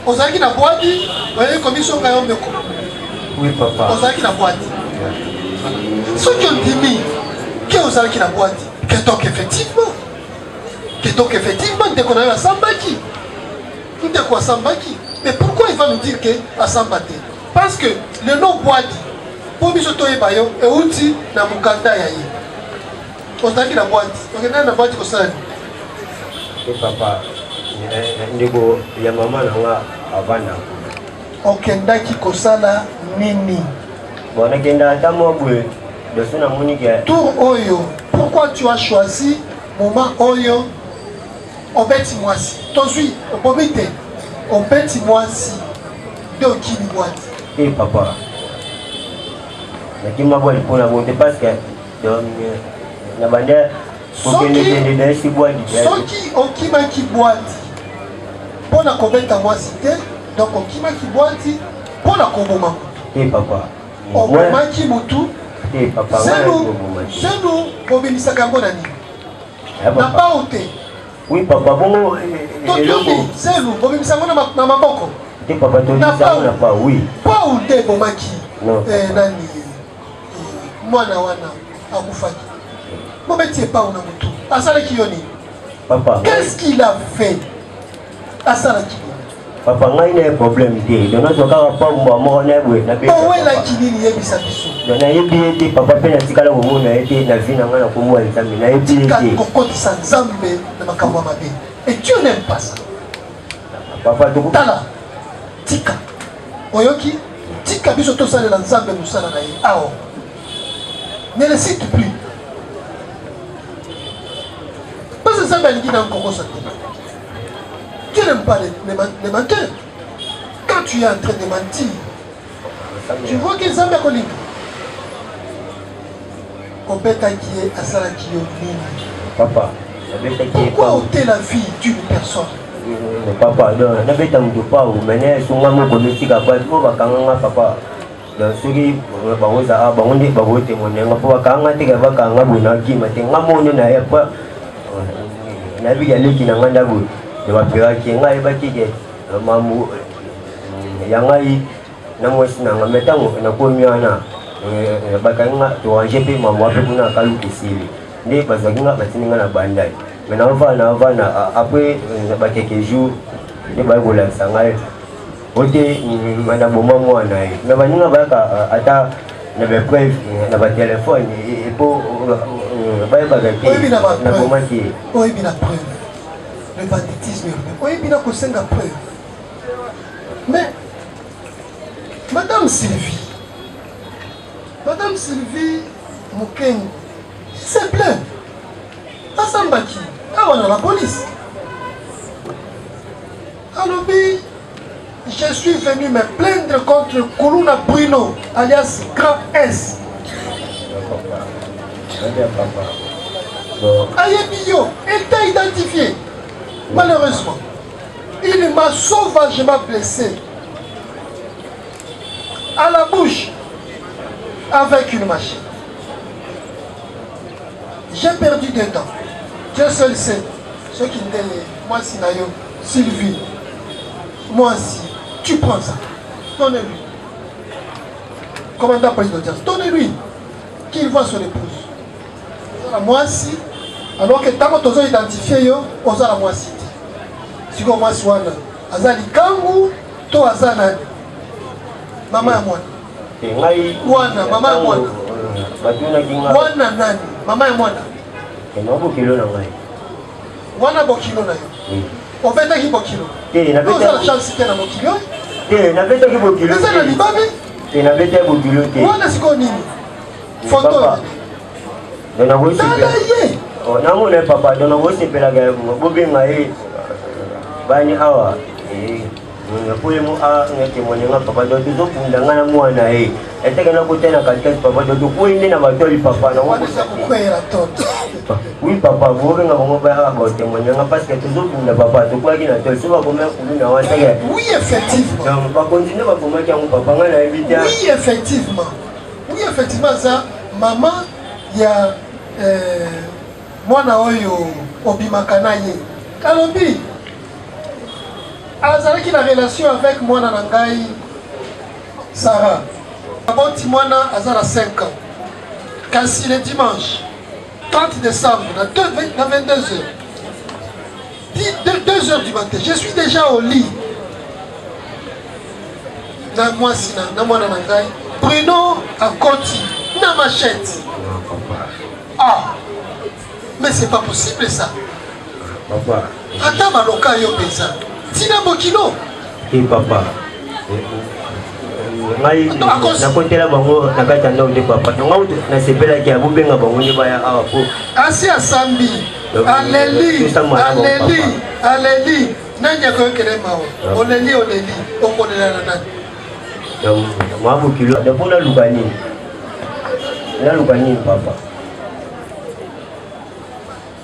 ozalaki na boite oyebi komisionga yo mbeko ozalaki na boite soki ondimi ke ozalaki na boite ke donc effectivement ndeko na yo asambaki ndeko asambaki mais pourquoi il va nous dire ke asamba te parce que le nom boite mpo biso toyeba yo euti na mokanda ya ye ozalaki na boite okendaki na boite kosala e papa ndeko ya mama na nga avanda okendaki kosala nini bonakenda ata mwa boye doso namoni ke tour oyo pourquoi tu as choisi moment oyo obeti mwasi tozwi obomi te obeti mwasi nde okimi bwati e papa nakima bwali mpona bote parce que na bande kokendekende daesi bwadi soki okimaki bwati mpona kobeta mwasi te donc okimaki bwati mpona koboma e papa obomaki mutu zenu bobimisaka yango na nini na bao te oui papa bongo totobi zenu bobimisaka yango na maboko te papa tozisanga pa oui bao te bomaki nani mwana wana akufaki bometie bao na mutu asalaki yo nini papa qu'est-ce qu'il a fait asalaki papa ngai na problème te dona toka pa mwa mo na bwe na be owela kinini yebisa biso dona yebi te papa pe na tikala komona ete na vie na ngana komwa nzambe na yebi te kokotisa nzambe na makambo ya mabe et Dieu n'aime pas ça papa tala tika oyoki tika biso tosalela nzambe mosala na ye awa ne le cite plus parce que nzambe alingi na nkokosa te Dieu n'aime pas les menteurs. Quand tu es en train de mentir, tu vois que Nzambe akolinga. Obeta qui est à Sala qui est papa, pourquoi ôter la vie d'une personne? Papa, na beta mutupa ou mene sunga mo kometika kwa ko bakanga papa. Dan sugi bawoza bangonde bawote monenga po bakanga teka bakanga bona kima tenga mone na yepa. Na bi yaleki na nganda bu. De bapiraki ngai bakike mamu yangai na mwesi na ngametango na komiana bakanga to anje pe mamu ape kuna kalu kisili ne bazakinga batininga na bandai mena na après bakeke jour ne bagola sangai ote mana boma mwana ye na baninga baka ata na be preuve na ba téléphone et pour ba bagaki na boma ki oyebi na preuve le banditisme oyebi na kosenga preuve mais Madame Sylvie Mukengo s'est plaint à Sambaki avant la police alobi je suis venu me plaindre contre Kuluna Bruno alias Grand S Ayebio, il t'a identifié. Malheureusement, il m'a sauvagement blessé à la bouche avec une machine. J'ai perdu des dents. Dieu seul sait. Ceux qui me disent, moi si Nayo, Sylvie, moi si, tu prends ça. Donnez-lui. Commandant police d'audience, donnez-lui qu'il voit son épouse. Moi si, alors que tant que tu as identifié, on a la moi si. Si on a soin, azali kangu, to azana. Mama ya mwana. Mama ya mwana. Mwana nani? Mama ya mwana. Bokilo na ngai. Mwana bokilo na yo. Obeta ki bokilo. Na beta la chance te na bokilo. Na beta ki bokilo. Eza na libabi? Na beta bokilo te. Mwana siko nini? Photo. Dona voice. Na mona papa dona voice pela ga bobenga bani awa ngapule mu ngeke monenga papa do tuzo pundanga na mwana eteka na kutena katika papa do kuinde na batoli papa na wako kukwera toto oui papa bobenga bongo ba bote monenga parce que tuzo punda papa to kwa kina to soba komela kuluna wataka oui effectivement donc ba continue ba komaki yango papa ngana invité oui effectivement ça maman ya mwana oyo obimaka naye kalobi azalaki na relation avec mwana na ngai Sarah aboti mwana azala 5 ans kasi le dimanche 30 décembre à 22h 2h du matin je suis déjà au lit na mwasi na mwana na ngai Bruno akoti na machette mais c'est pas possible ça papa ata maloka yo pesa tina bokilo papa ngai nakotela bango na kati ya ndao te papa ngai nasepelaki ya bobenga bango nde baya awa po asi asambi aleli nani akoyokele mawa oleli okolela na nani mwa bokilo depo naluka nini papa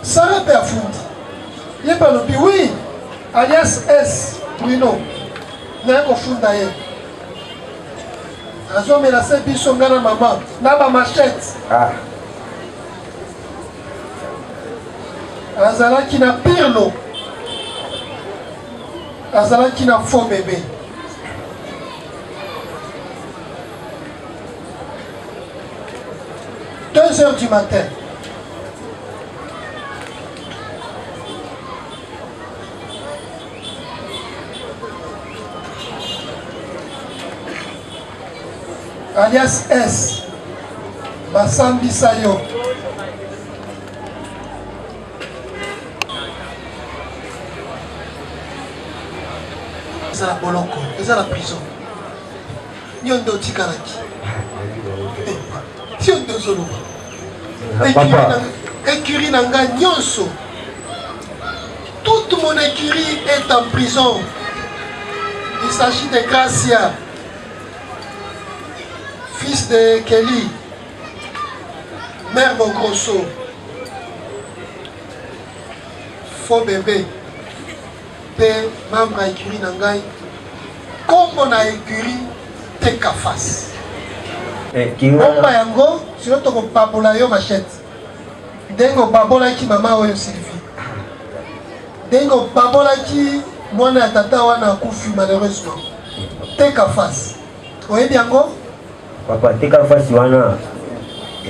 Sarah mpe afundi ye mpe alobi oui alias S Bruno naye kofunda ye azo menacé biso nga na mama na ba machette. Ah. Azalaki na pirlo. Azalaki na faux bébé. « 2h du matin. Alias S. Basambi Sayo. C'est la boloko, c'est la prison. Nyondo Tikaraki. Nyondo Zolo. Écurie Nanga Nyonso. Toute mon écurie est en prison. Il s'agit de Gracia, fils de Kelly, mère Grosso, faux bébé, père, membre à écurie Nangai, comme on a écurie Tekafas. Bomba yango, sinon tu peux papola yo machette. Dengo babola ki mama oyo Sylvie. Dengo babola ki mwana tata wana kufi malheureusement. Tekafas. Oyebi yango? Papa Tekafas wana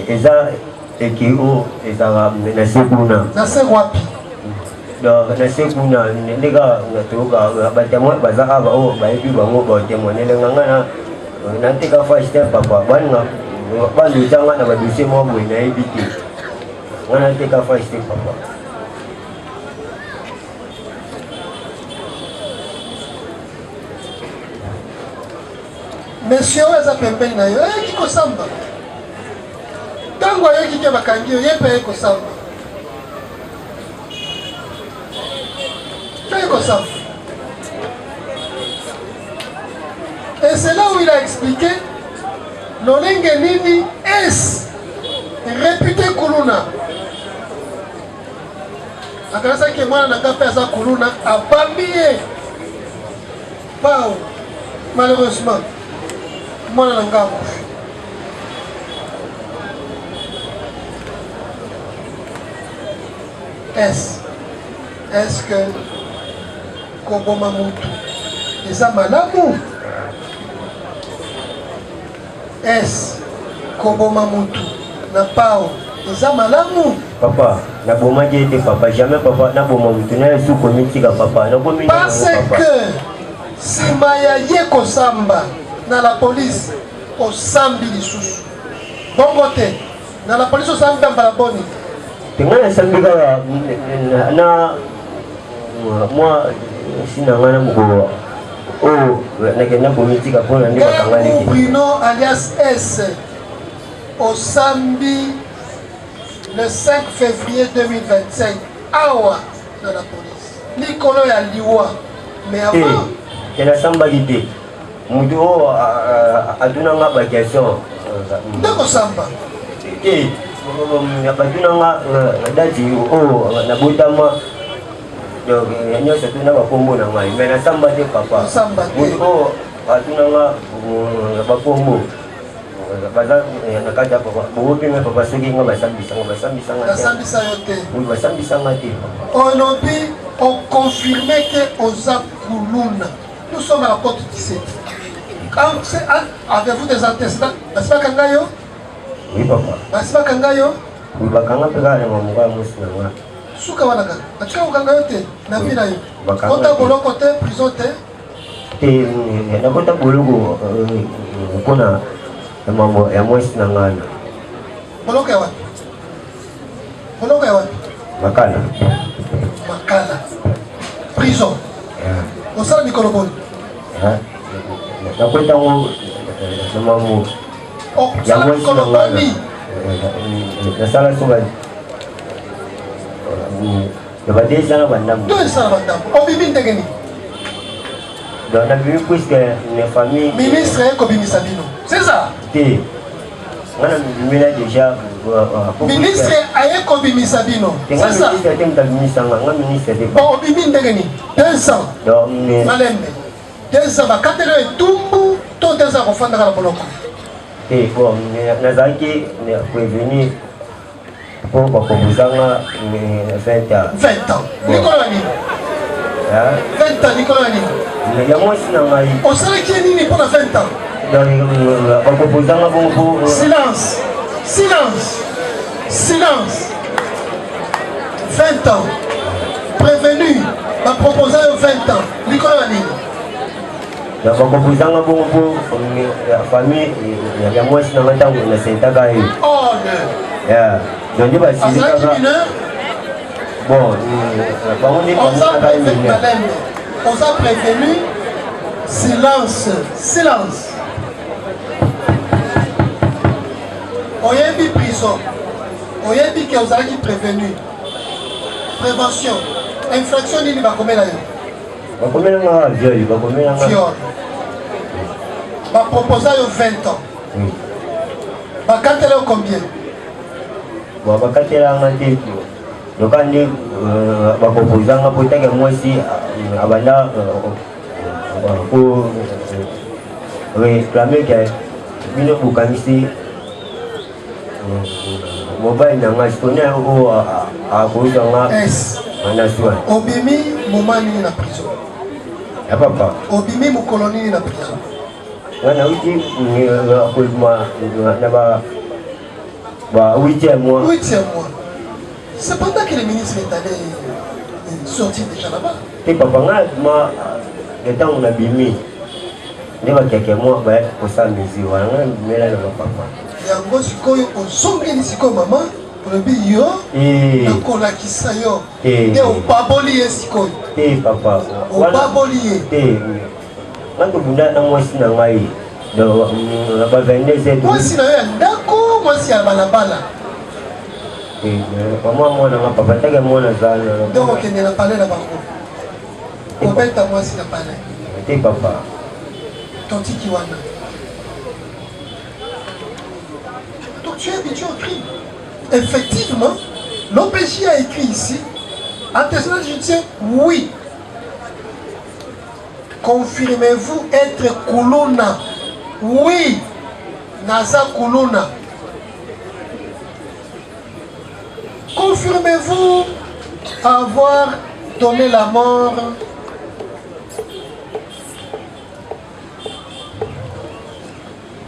eza ekio eza na sekuna. Na sekwapi? Na sekuna ndega ngatoka batamo bazaba o bayebi bango batemo nelenganga na Tekafas te papa bana bandu tanga na baduse mo boy na ebiti. Wana Tekafas te papa. Monsieur eza pembeni na yo, kiko samba. Tango yo kike bakangi yo yepe ko samba. Kiko samba. Et c'est là où il a expliqué Lolenge Nini est réputé Kuluna. Akanasa ke mwana nanga pesa Kuluna a bambie. Pao. Malheureusement. Mwana nanga akufi. Est-ce que Koboma Moutou eza malamu? Est Koboma Moutou na pao eza malamu? Papa, na boma jete papa, jamais papa na boma Moutou na su komitika papa, na komi. Parce que Simaya yeko samba na la police au sambi lisusu. Bon côté, na la police au sambi mbala boni. Tengana sambi ka na moi sinangana mko oh nakenda politika pona ndi bakangani ki. Bruno alias S au sambi le 5 février 2025 awa dans la police. Nicolo ya liwa mais avant tena samba lite. Mudu o aduna nga ba question. Ndako samba. Baduna nga dati o na botama donc nyoso tuna ba kombo na ngai mais na samba te papa. Mudu o aduna nga ba kombo. Baza na kata papa. Bobi me papa soki nga basambi sanga. Basambi sa yote. Oui basambi sanga te. Olobi on confirmé que Oza Kuluna. Nous sommes à la porte 17. Avez-vous des antécédents? Basima Kangayo? Oui, papa. Basima Kangayo? Oui, Bakanga Pega, Mamuga Musna. Souka Wanaga. Atika Kangayo te? Nabi na yo. Kota Boloko te, prison te? Na kota Boloko, Kona, Mamu, Yamusna. Boloko ya wapi? Boloko ya wapi? Makala. Makala. Prison. Osala mikolo boni. Nakwenda ngo mamu. Osala mikolo boni. Nasala soba. Nabadesha bandamu. Nabadesha bandamu. Obibi ndegeni. Donc nabibi puisque les familles. Ministre eko bimisa bino. C'est ça? Ti. Ngana bimila déjà. Ministre ayeko bimisa bino. C'est ça? Bon, bibi ndegeni 200. Malembe. 200 bakatelo etumbu to 200 kofanda kala boloko. Et bon, nazaki prévenu pour proposer 20 ans. 20 ans. Nicolas Nini. 20 ans, Nicolas Nini. Il y a moins de on sait qui est Nini pendant 20 ans. Silence. Silence. Silence. 20 ans. Prévenu. Va proposer 20 ans. Nicolas Nini. La proposition pour la famille, il y a moins de 20 ans qu'on a cette taille. Oh, non. Donc, il va se dire. Bon, on s'a prévenu. Silence. Silence. On y a mis prison. On y a dit que vous avez prévenu. Prévention. Infraction, il va combien là? Viol. Va proposer 20 ans. Va quand elle est combien? Bon, va quand elle est en tête. Donc, on dit, va proposer un peu de moi ici, avant pour réclamer que nous avons ici. Mobile n'a pas ou à cause de Obimi, Moumani na prison. Ya papa. Obimi, Moukoloni na prison. On a dit que 8e mois. 8e mois. C'est pendant que le ministre est allé sortir déjà là-bas. Et papa, le temps on a bimé. Il y a quelques mois, pour ça, mesure. Mais là, papa. Il y a un gros sikoyo, on songe ni sikoyo maman. Le bio, le kolakisa yo, et au baboli sikoyo. Papa. Au baboli. Quand tu bunda na moi sina ngai, do ba vende zetu. Moi sina yo ndako, moi si balabala. Moi na papa take moi na zana. Donc on ne parler là-bas. On peut être moi si na parler. Papa. Tonti kiwana. Donc tu es habitué au crime. Effectivement, l'OPJ a écrit ici, antécédent judiciaire, oui. Confirmez-vous être Kuluna? Oui. Naza Kuluna. Confirmez-vous avoir donné la mort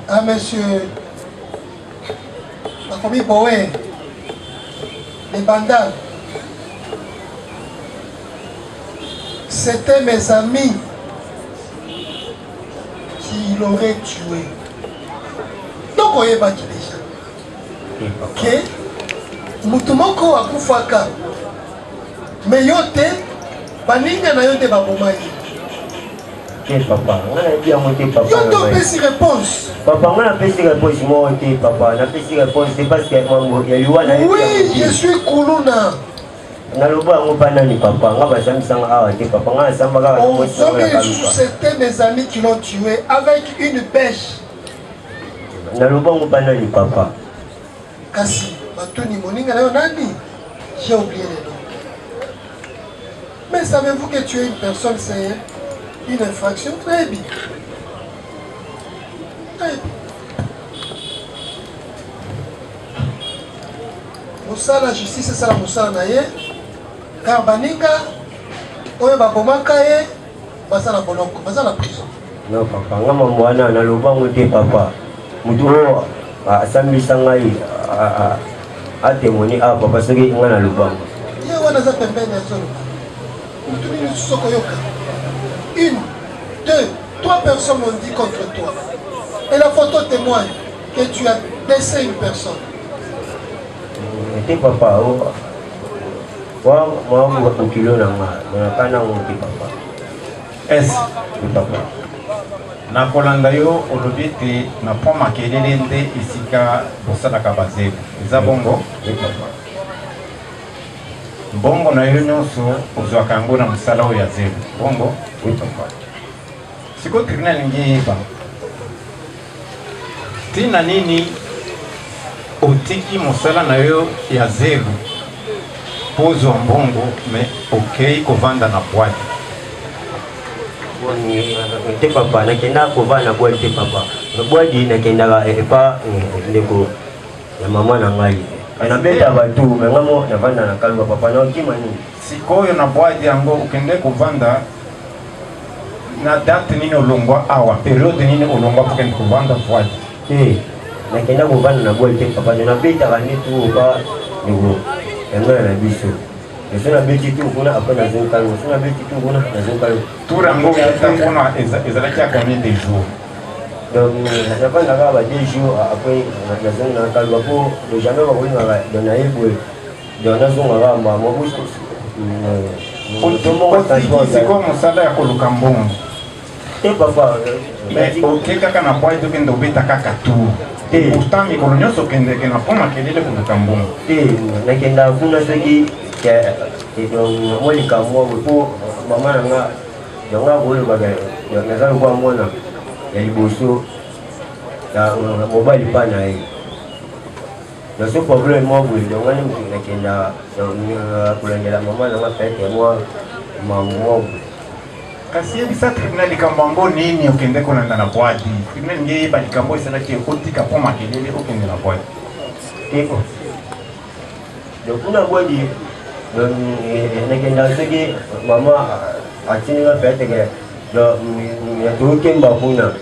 à monsieur la famille Boé? Les bandits, c'était mes amis qui l'auraient tué. Donc on est battu déjà. Ok? Mutumoko akufaka. Mais yote, baninga na yote babomai. Papa, on a dit à monter papa. Yote on peut s'y réponse. Papa, on a fait si réponse, moi, papa, on a fait si réponse, c'est parce que moi, il y a eu un. Oui, je suis Kuluna. C'était mes amis qui l'ont tué avec une pêche. Papa. Kasi, Matoni Moninga, j'ai oublié les noms. Mais savez-vous que tuer une personne, c'est une infraction? Très bien. Très bien. Moussa, la justice, c'est ça la Moussa Naye. Car Baninga, oye babomaka ye, basa na boloko, basa na prison. Non papa, nga mwana na loba ngote papa. Mutu asambisa ngai a témoigner a papa soki nga na loba. Ye wana za pembeni ya zolo. Mutu ni soko yoka. 1, 2, 3 personnes m'ont dit contre toi. Et la photo témoigne que tu as blessé une personne. Et papa, moi, je suis kilo papa. Est-ce papa? Na kolanda yo olobi te na po makelele nde esika bosalaka bazelu. Eza bongo? Bongo na yo nyonso ozwaka yango na mosala oyo ya zelu. Bongo? Siko tribunal lingi yeba. Tina nini otiki mosala na yo ya zelu pozo mbongo mais okei kovanda na boîte. Te papa, nakenda kovanda na boîte papa. boadi nakendaka epa ndeko ya mama na ngai anabeta batu mengamo navanda na kalwa papa na okima nini sikoyo na boadi yango ukende kuvanda na date nini olongwa awa periode nini olongwa ukende kuvanda boadi nakenda kuvanda na boadi papa na beta kani tu ba ndeko engana na biso Suna beti tu kuna apa na zungkalu, suna beti tu kuna na zungkalu. Tura ngo kita kuna ezalaki combien de jours? Donc na pas na ba des jours après na zungkalu po le jamais ba kuna ba na ibu donc na zungkalu ba mo busko. Siko mosala ya koluka mbongo. Papa mais okeka kana boy to kendo beta kaka tu. Pourtant mikolo nyonso kende kena poma kelele koluka mbongo. Na kenda kuna soki moi likambo po mama nanga yanga boyo baga yanga kwa mona ya liboso ya mobile pana hii na so problème mo boyo yanga ni mkenda kulengela mama nanga pete moi mambo kasi bisa tribunal likambo nini okende kona na boadi tribunal ngi ba likambo isana ki otika poma kelele okende na boadi eko donc kuna boadi donc nakenda segi mama achini na pete ke do ya tuke mbakuna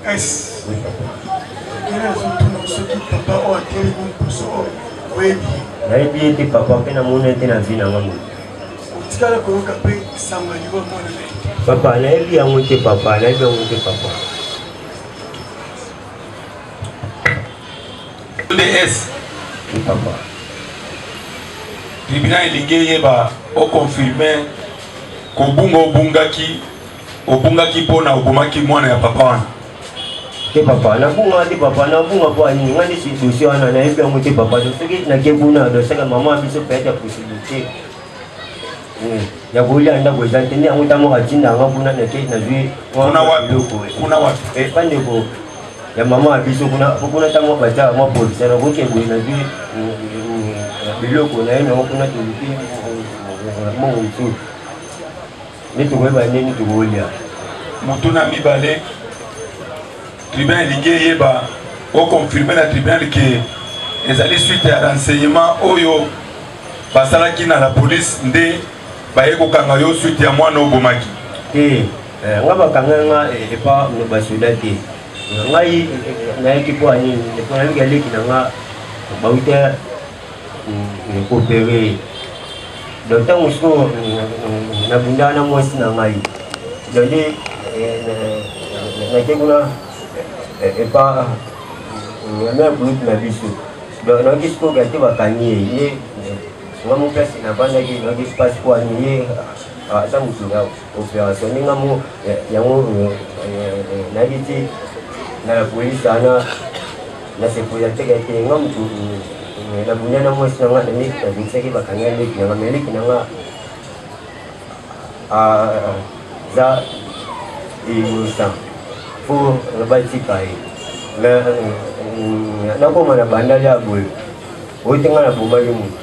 es kila zote na soki papa o ateli mpuso webi na ibi ti papa pena mune tena vina ngangu tikala ko ka pe samba yugo mona le papa na ibi ya mute papa na ibi ya mute papa DS papa tribunal elingi ba o confirmer ko bunga obungaki pona obomaki mwana ya papa wana ke papa na bunga po ani ngani si dossier wana na ibi ngo te papa to soki na ke buna do saka mama biso pete possibilité ya bolia nda bo jante ni ngo tamo katinda ngabuna na ke na zui kuna wapi pande ko ya mama biso kuna tamo bacha mo police na boke bo na zui biloko na eno kuna tuliki mo ntu ni tuweba nini tuwolia mutuna mibale tribunal elingi yeba o confirmer na tribunal ke ezali suite ya renseignement oyo basalaki na la police nde baye kokanga yo suite ya mwana obomaki nga bakanga nga epa basoda te ngai nayaki po ani eponaliki aleki na nga bauta coopérer donc ntango siko nabundana na mwasi na ngai donc nake kuna epa na groupe na biso donc naki siko gate bakangi ye nga mo place nabandaki naki space po ani ye aza motu na opération ndenge mo yango nayaki ti na la police ana na sepoya teka te nga motu na bundana mwasi na nga nani nabimisaki bakanga leki na nga meleki na nga za innocent po batika ye nakoma na bandali ya boye ote nga na bomaki motu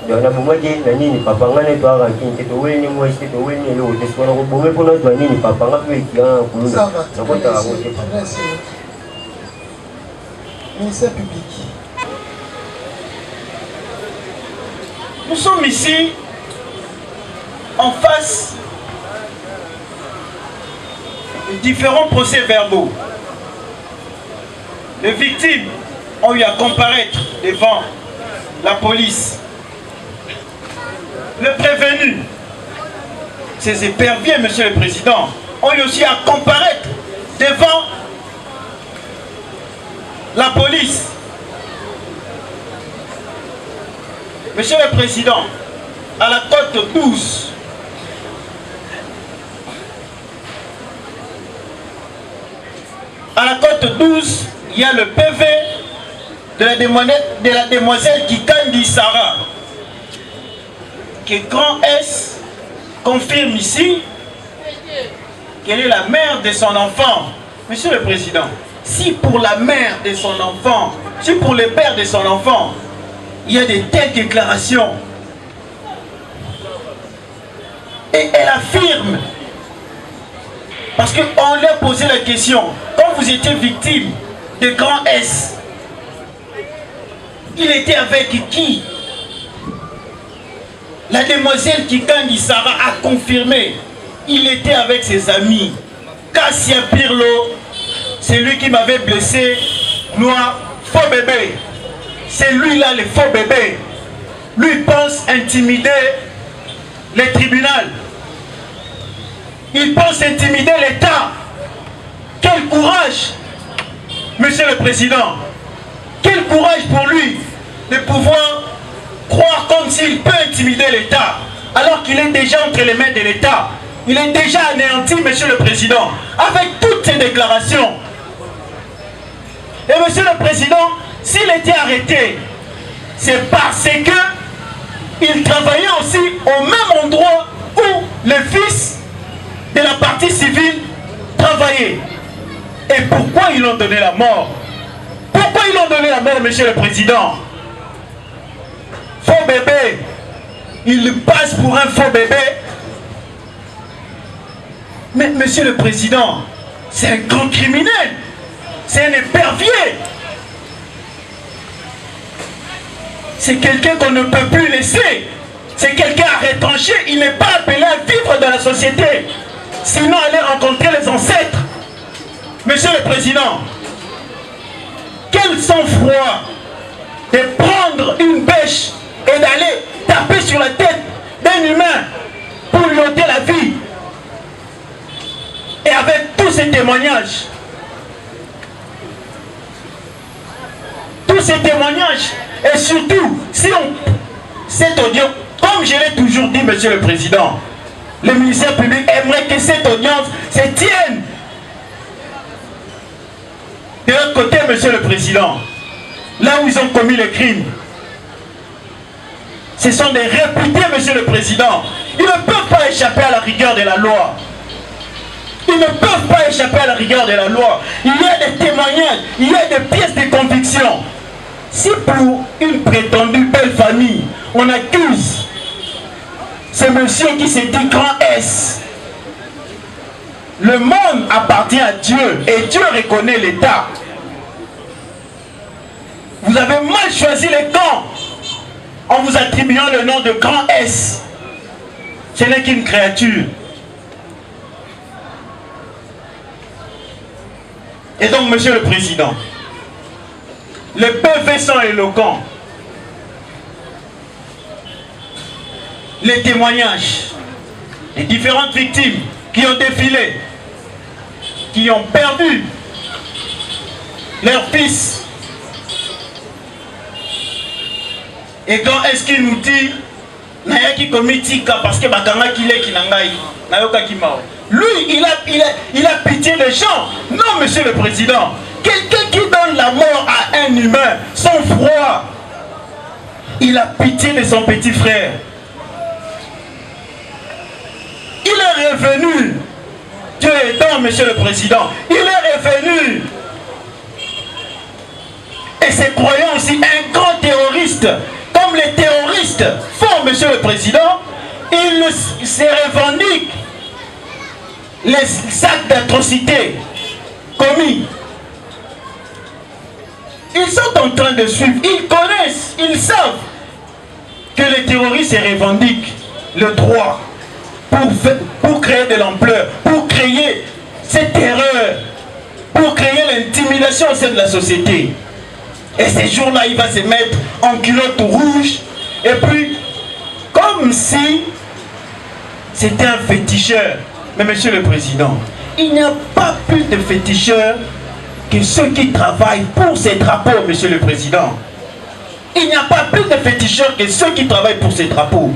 donc na bomaki na nini papa nga ne toaka nkini te toweli ni mwasi te toweli ni eloko te sikona kobome mpona twa nini papa nga mpe ekianga kuluna nakotaka ngo te ministère public. Nous sommes ici en face de différents procès-verbaux. Les victimes ont eu à comparaître devant la police. Le prévenu, ces éperviers, Monsieur le Président, ont eu aussi à comparaître devant la police. Monsieur le Président, à la cote 12, il y a le PV de la demoiselle Kikandi Sarah, que Grand S confirme ici qu'elle est la mère de son enfant. Monsieur le Président, si pour la mère de son enfant, si pour le père de son enfant, il y a de telles déclarations, et elle affirme Parce qu'on lui a posé la question, quand vous étiez victime de Grand S, il était avec qui? La demoiselle Kikangi Sarah a confirmé, il était avec ses amis. Kassia Pirlo, c'est lui qui m'avait blessé, noir, faux bébé. C'est lui là, le faux bébé. Lui il pense intimider les tribunaux. Il pense intimider l'État. Quel courage, Monsieur le Président. Quel courage pour lui de pouvoir croire comme s'il peut intimider l'État, alors qu'il est déjà entre les mains de l'État. Il est déjà anéanti, Monsieur le Président, avec toutes ces déclarations. Et Monsieur le Président, s'il était arrêté, c'est parce que il travaillait aussi au même endroit où les fils de la partie civile travaillaient. Et pourquoi ils ont donné la mort? Pourquoi ils ont donné la mort, Monsieur le Président? Faux bébé, il passe pour un faux bébé. Mais Monsieur le Président, c'est un grand criminel, c'est un épervier. C'est quelqu'un qu'on ne peut plus laisser. C'est quelqu'un à retrancher. Il n'est pas appelé à vivre dans la société. Sinon, aller rencontrer les ancêtres. Monsieur le Président, quel sang-froid de prendre une bêche et d'aller taper sur la tête d'un humain pour lui ôter la vie. Et avec tous ces témoignages, et surtout, si cette audience, comme je l'ai toujours dit, Monsieur le Président, le ministère public aimerait que cette audience se tienne. De l'autre côté, Monsieur le Président, là où ils ont commis le crime, ce sont des réputés, Monsieur le Président. Ils ne peuvent pas échapper à la rigueur de la loi. Ils ne peuvent pas échapper à la rigueur de la loi. Il y a des témoignages, il y a des pièces de conviction. Si pour une prétendue belle famille, on accuse ce monsieur qui s'est dit Grand S, le monde appartient à Dieu et Dieu reconnaît l'État. Vous avez mal choisi les camps en vous attribuant le nom de Grand S. Ce n'est qu'une créature. Et donc, Monsieur le Président, les PV sont éloquents. Les témoignages des différentes victimes qui ont défilé, qui ont perdu leur fils. Et quand est-ce qu'il nous dit Naya qui commet tika parce que Bakanga qui l'est qui n'angaï Nayoka qui mort. Lui, il a pitié des gens. Non, Monsieur le Président. Quelqu'un qui donne la mort à un humain sans froid, il a pitié de son petit frère. Il est revenu. Dieu aidant, Monsieur le Président. Il est revenu. Et c'est croyant aussi un grand terroriste. Comme les terroristes font, Monsieur le Président, ils se revendiquent les actes d'atrocité commis. Ils sont en train de suivre, ils connaissent, ils savent que les terroristes se revendiquent le droit pour créer de l'ampleur, pour créer cette terreur, pour créer l'intimidation au sein de la société. Et ces jours-là, il va se mettre en culotte rouge. Et puis, comme si c'était un féticheur. Mais Monsieur le Président, il n'y a pas plus de féticheurs que ceux qui travaillent pour ces drapeaux, Monsieur le Président. Il n'y a pas plus de féticheurs que ceux qui travaillent pour ces drapeaux.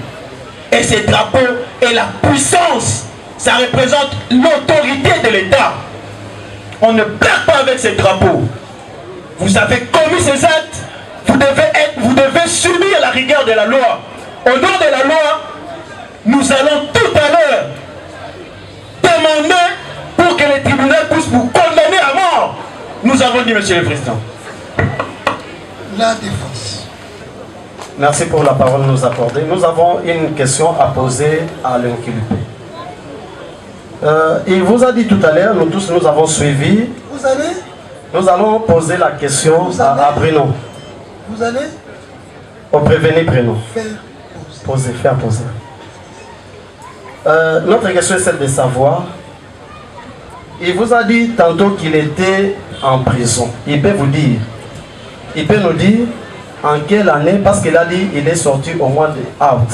Et ces drapeaux et la puissance, ça représente l'autorité de l'État. On ne perd pas avec ces drapeaux. Vous avez commis ces actes, vous devez subir la rigueur de la loi. Au nom de la loi, nous allons tout à l'heure demander pour que les tribunaux puissent vous condamner à mort. Nous avons dit, Monsieur le Président. La défense. Merci pour la parole nous accorder. Nous avons une question à poser à l'inculpé. Il vous a dit tout à l'heure, nous tous nous avons suivi. Vous allez? Nous allons poser la question à Bruno. Vous allez? Au prévenu Bruno. Faire poser. Notre question est celle de savoir. Il vous a dit tantôt qu'il était en prison. Il peut vous dire. Il peut nous dire en quelle année, parce qu'il a dit qu'il est sorti au mois de août.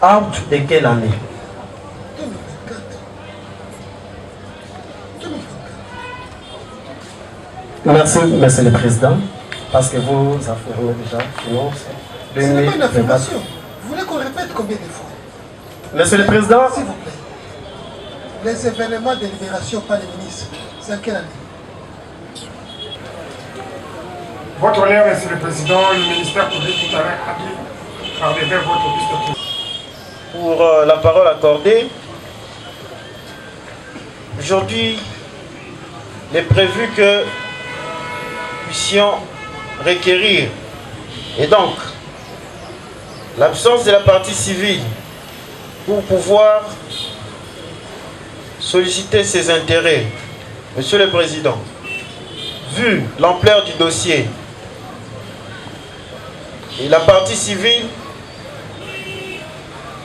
Août de quelle année? 2024. Merci, Monsieur le Président, parce que vous affirmez déjà. Non, ce n'est pas une affirmation. Vous voulez qu'on répète combien de fois? Monsieur le Président, s'il vous plaît. Les événements de libération par les ministres, c'est à quelle année? Votre honneur, Monsieur le Président, le ministère public tout à l'heure a dit par devers votre liste. Pour la parole accordée, aujourd'hui, il est prévu que nous puissions requérir, et donc l'absence de la partie civile pour pouvoir solliciter ses intérêts. Monsieur le Président, vu l'ampleur du dossier et la partie civile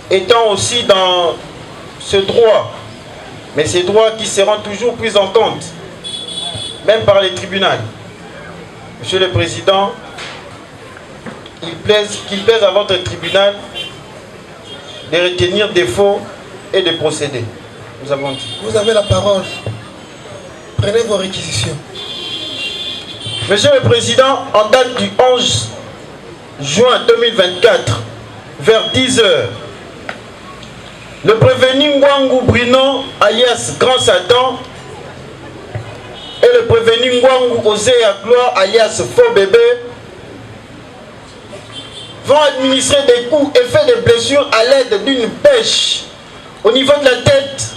étant aussi dans ce droit, mais ces droits qui seront toujours pris en compte, même par les tribunaux. Monsieur le Président, qu'il plaise à votre tribunal de retenir défaut et de procéder. Nous avons dit. Vous avez la parole. Prenez vos réquisitions. Monsieur le Président, en date du 11 juin 2024, vers 10 h, le prévenu Ngwangu Bruno, alias Grand Satan, et le prévenu Ngwangu Osé à Gloire, alias Faux Bébé, vont administrer des coups et faire des blessures à l'aide d'une pêche au niveau de la tête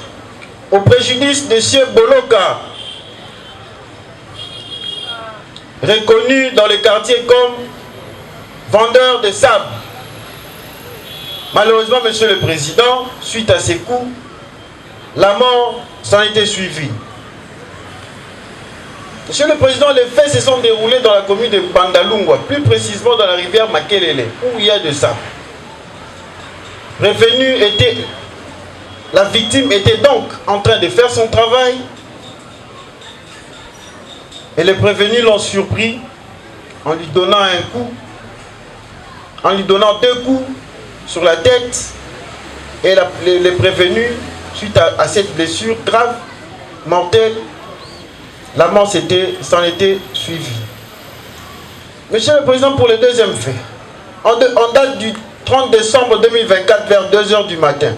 au préjudice de M. Boloka, reconnu dans le quartier comme vendeur de sable. Malheureusement, Monsieur le Président, suite à ces coups, la mort s'en était suivie. Monsieur le Président, les faits se sont déroulés dans la commune de Bandalungwa, plus précisément dans la rivière Makelele, où il y a de sable. La victime était donc en train de faire son travail et les prévenus l'ont surpris en lui donnant un coup, en lui donnant 2 coups sur la tête, et les prévenus, suite à cette blessure grave, mortelle, la mort s'en était suivie. Monsieur le Président, pour le deuxième fait, en date du 30 décembre 2024 vers 2 h du matin,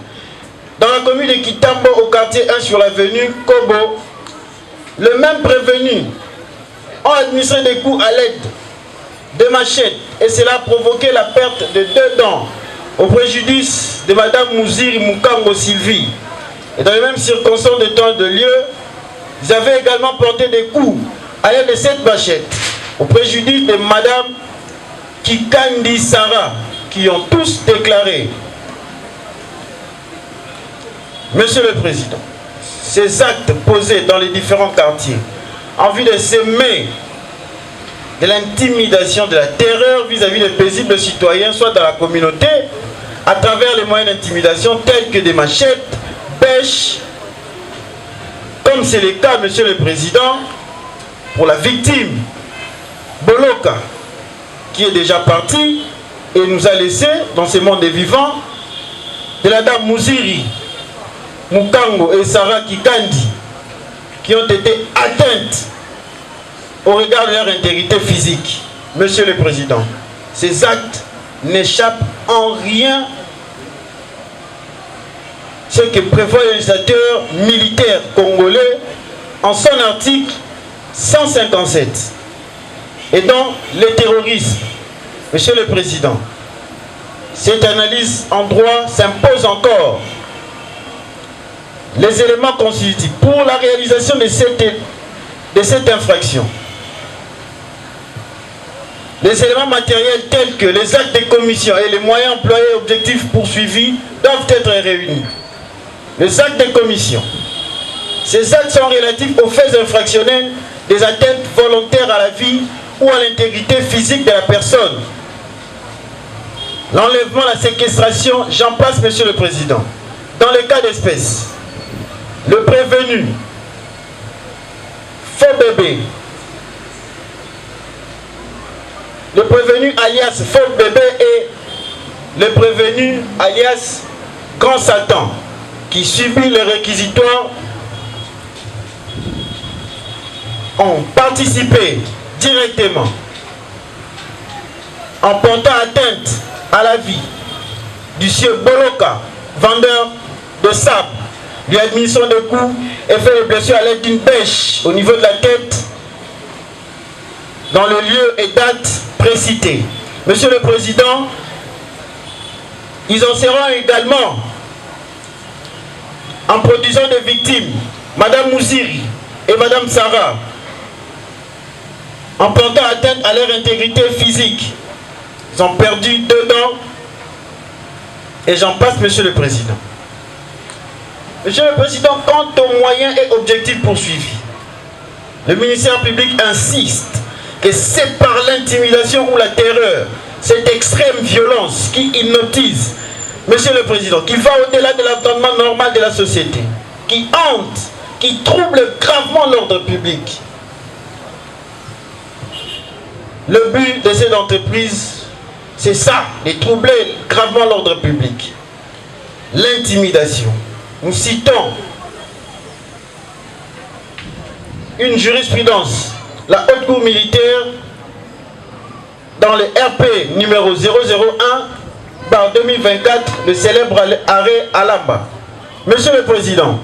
dans la commune de Kitambo, au quartier 1 sur l'avenue Kobo, le même prévenu a administré des coups à l'aide de machettes et cela a provoqué la perte de 2 dents au préjudice de Madame Mouziri Mukango Sylvie. Et dans les mêmes circonstances de temps et de lieu, ils avaient également porté des coups à l'aide de cette machette au préjudice de Madame Kikandi Sarah, qui ont tous déclaré. Monsieur le Président, ces actes posés dans les différents quartiers en vue de semer de l'intimidation, de la terreur vis-à-vis des paisibles citoyens, soit dans la communauté, à travers les moyens d'intimidation tels que des machettes, pêches, comme c'est le cas, Monsieur le Président, pour la victime Boloka, qui est déjà parti et nous a laissé dans ce monde des vivants, de la dame Mouziri Mukango et Sarah Kikandi, qui ont été atteintes au regard de leur intégrité physique. Monsieur le Président, ces actes n'échappent en rien ce que prévoit le législateur militaire congolais en son article 157. Et donc, le terrorisme, Monsieur le Président, cette analyse en droit s'impose encore. Les éléments constitutifs pour la réalisation de cette infraction. Les éléments matériels tels que les actes de commission et les moyens employés et objectifs poursuivis doivent être réunis. Les actes de commission, Ces actes sont relatifs aux faits infractionnels des atteintes volontaires à la vie ou à l'intégrité physique de la personne. L'enlèvement, la séquestration, j'en passe, Monsieur le Président. Dans le cas d'espèce, le prévenu, faux bébé, le prévenu alias faux bébé et le prévenu alias grand Satan qui subit le réquisitoire ont participé directement en portant atteinte à la vie du sieur Boloka, vendeur de sable, lui administrant de coups et fait des blessures à l'aide d'une bêche au niveau de la tête dans le lieu et date précités. Monsieur le Président, ils en seront également en produisant des victimes, Madame Mouziri et Madame Sarah, en portant atteinte à leur intégrité physique. Ils ont perdu 2 dents et j'en passe, Monsieur le Président. Monsieur le Président, quant aux moyens et objectifs poursuivis, le ministère public insiste que c'est par l'intimidation ou la terreur, cette extrême violence qui hypnotise, Monsieur le Président, qui va au-delà de l'entendement normal de la société, qui hante, qui trouble gravement l'ordre public. Le but de cette entreprise, c'est ça, de troubler gravement l'ordre public. L'intimidation. Nous citons une jurisprudence, la Haute Cour militaire, dans le RP numéro 001/2024, le célèbre arrêt Alamba. Monsieur le Président,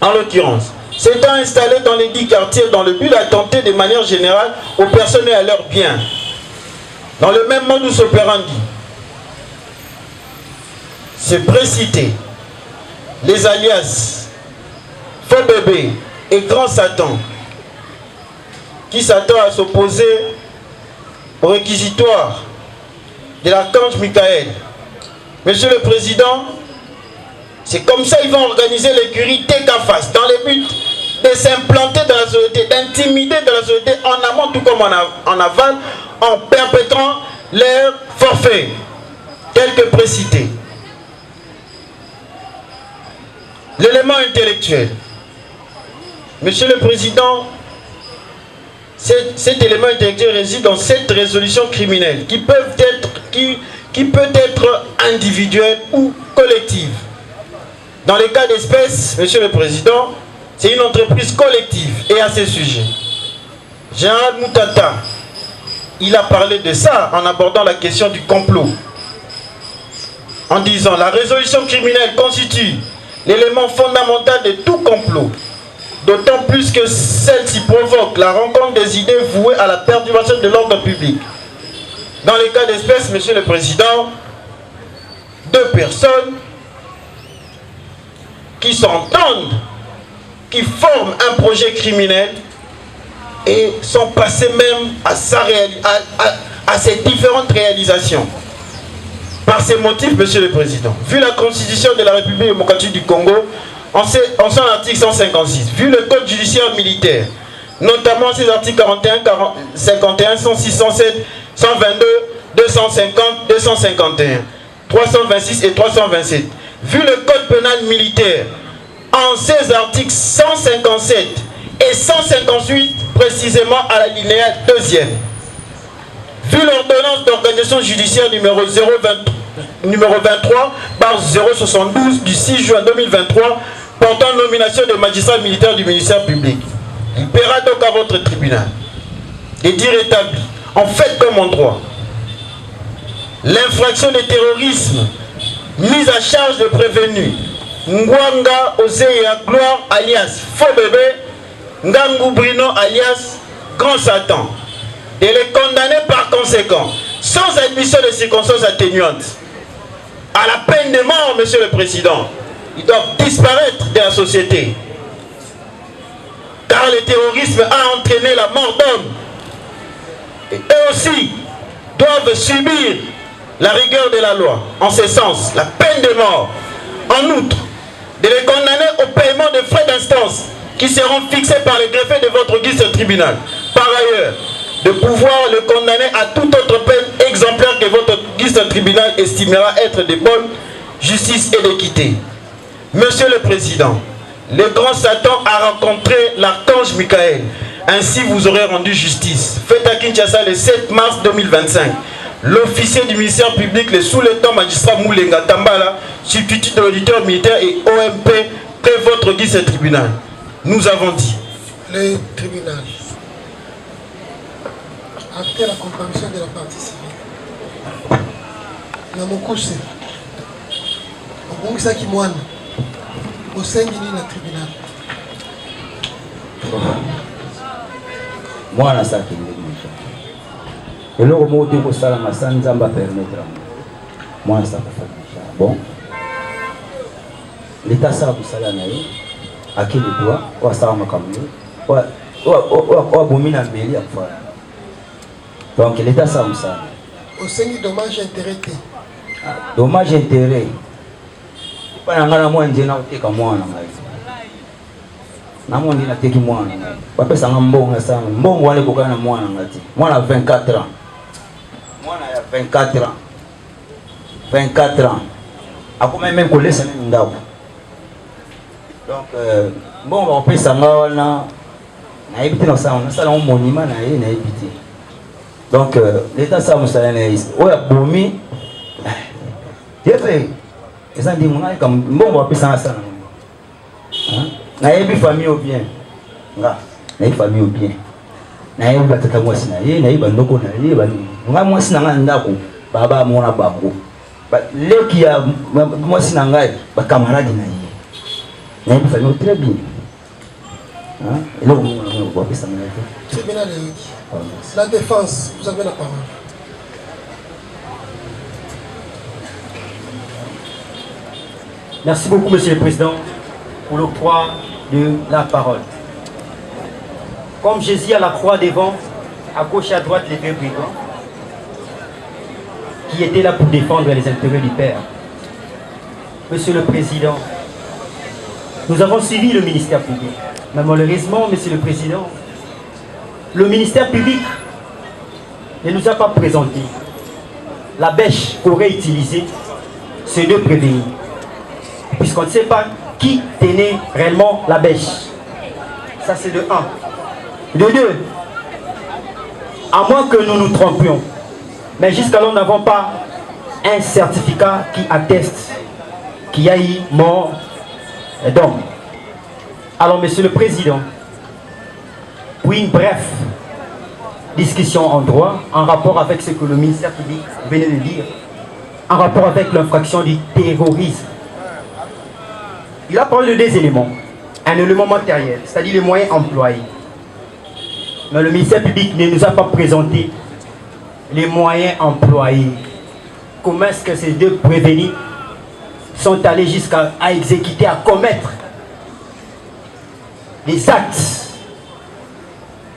en l'occurrence, s'étant installé dans les 10 quartiers dans le but d'attenter de manière générale aux personnes et à leurs biens, dans le même modus operandi, c'est précité les alias faux bébé et grand Satan qui s'attend à s'opposer au réquisitoire de l'archange Michael. Monsieur le Président, c'est comme ça qu'ils vont organiser l'écurie Tekafas dans le but de s'implanter dans la société, d'intimider dans la société en amont tout comme en aval, en perpétrant leur forfait tel que précité. L'élément intellectuel. Monsieur le Président, cet élément intellectuel réside dans cette résolution criminelle qui peut être individuelle ou collective. Dans les cas d'espèce, Monsieur le Président, c'est une entreprise collective et à ce sujet. Général Moutata, il a parlé de ça en abordant la question du complot. En disant, la résolution criminelle constitue l'élément fondamental de tout complot, d'autant plus que celle-ci provoque la rencontre des idées vouées à la perturbation de l'ordre public. Dans les cas d'espèce, Monsieur le Président, 2 personnes qui s'entendent, qui forment un projet criminel et sont passés même à ces différentes réalisations. Par ces motifs, Monsieur le Président, vu la Constitution de la République démocratique du Congo, en son article 156, vu le Code judiciaire militaire, notamment ses articles 41, 51, 106, 107, 122, 250, 251, 326 et 327, vu le Code pénal militaire, en ses articles 157 et 158, précisément à l'alinéa 2e, vu l'ordonnance d'organisation judiciaire numéro 23/072 du 6 juin 2023 portant nomination de magistrats militaires du ministère public, il paiera donc à votre tribunal et dire établi, en fait comme en droit, l'infraction de terrorisme mise à charge de prévenu Ngwanga Ozeya Gloire alias Faux Bébé, Ngangu Brino alias Grand Satan, et les condamner par conséquent, sans admission de circonstances atténuantes, à la peine de mort, Monsieur le Président. Ils doivent disparaître de la société. Car le terrorisme a entraîné la mort d'hommes. Et eux aussi doivent subir la rigueur de la loi. En ce sens, la peine de mort. En outre, de les condamner au paiement de frais d'inscription instances qui seront fixées par le greffier de votre auguste tribunal. Par ailleurs, de pouvoir le condamner à toute autre peine exemplaire que votre auguste tribunal estimera être de bonne justice et d'équité. Monsieur le Président, le grand Satan a rencontré l'archange Michael. Ainsi, vous aurez rendu justice. Faites à Kinshasa le 7 mars 2025. L'officier du ministère public, le sous-lieutenant magistrat Moulenga Tambala, substitut de l'auditeur militaire et OMP, près votre auguste tribunal. Nous avons dit. Le tribunal. Après la compréhension de la partie civile. Namokuse. Obongisa Kimwana. Au sein du tribunal. Moi, je sais que et le mot de Salama Sanzamba permettra. Moi, ça va faire. Bon. L'État ça va salaner. À qui le doigt, ou à Salama Kamil, ou à Boumina Béli à fois. Donc l'État ça va salaner. Au sein du dommage intérêt. Dommage intérêt. Pas na moi ndina uteka mwana ngai. Na mwana ndina teki mwana. Bapesa ngambonga sana. Mbongo wale kokana na mwana ngati. Mwana 24 ans. Mwana ya 24 ans. 24 ans. Akoma même kolesa même ndako. Donc mbongo bapesa ngawana na ebiti na sana. Na sala un monument na ye na ebiti. Donc l'état ça musala na is. Oya bomi. Yefe et ça dit mon comme bon on va passer ça na yebi famille au bien nga na famille au bien na yebi batata mwasi na ye na yebi ndoko na ye ba nga mwasi na nga ndako baba mona bango ba leki ya mwasi na ngai ba camarade na ye na yebi famille très bien et là on va passer ça Tribunal la défense, vous avez la parole. Merci beaucoup, Monsieur le Président, pour l'octroi de la parole. Comme Jésus à la croix devant, à gauche et à droite, les deux brigands, qui étaient là pour défendre les intérêts du Père. Monsieur le Président, nous avons suivi le ministère public. Mais malheureusement, Monsieur le Président, le ministère public ne nous a pas présenté la bêche qu'auraient utilisée ces deux prévenus. Puisqu'on ne sait pas qui tenait réellement la bêche. Ça c'est de 1. De 2, à moins que nous nous trompions, mais jusqu'alors nous n'avons pas un certificat qui atteste qu'il y a eu mort d'homme. Alors Monsieur le Président, pour une brève discussion en droit, en rapport avec ce que le ministère public venait de dire, en rapport avec l'infraction du terrorisme, il a parlé de deux éléments. Un élément matériel, c'est-à-dire les moyens employés. Mais le ministère public ne nous a pas présenté les moyens employés. Comment est-ce que ces deux prévenus sont allés jusqu'à exécuter, à commettre des actes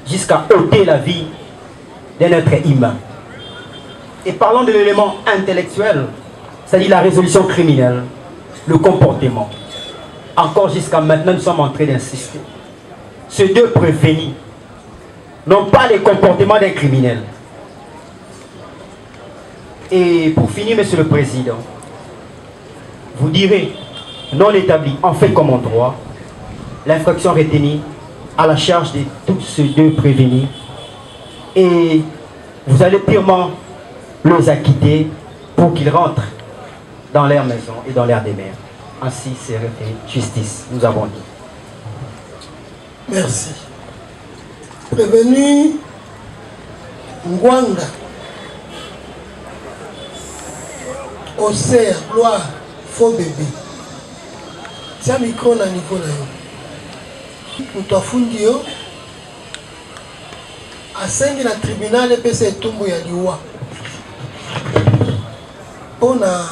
jusqu'à ôter la vie d'un être humain. Et parlons de l'élément intellectuel, c'est-à-dire la résolution criminelle, le comportement. Encore jusqu'à maintenant, nous sommes en train d'insister. Ces deux prévenus n'ont pas les comportements d'un criminel. Et pour finir, Monsieur le Président, vous direz, non établi, en fait comme en droit, l'infraction retenue à la charge de tous ces deux prévenus. Et vous allez purement les acquitter pour qu'ils rentrent dans leur maison et dans leur demeure. Ainsi serait fait justice, nous avons dit. Merci. Prévenu Ngwanga, Océa, Gloire, faux bébé. Tiens micro na niveau na yo. Mutafundi yo. Asengi na tribunal epesa etumbu ya liwa. Pona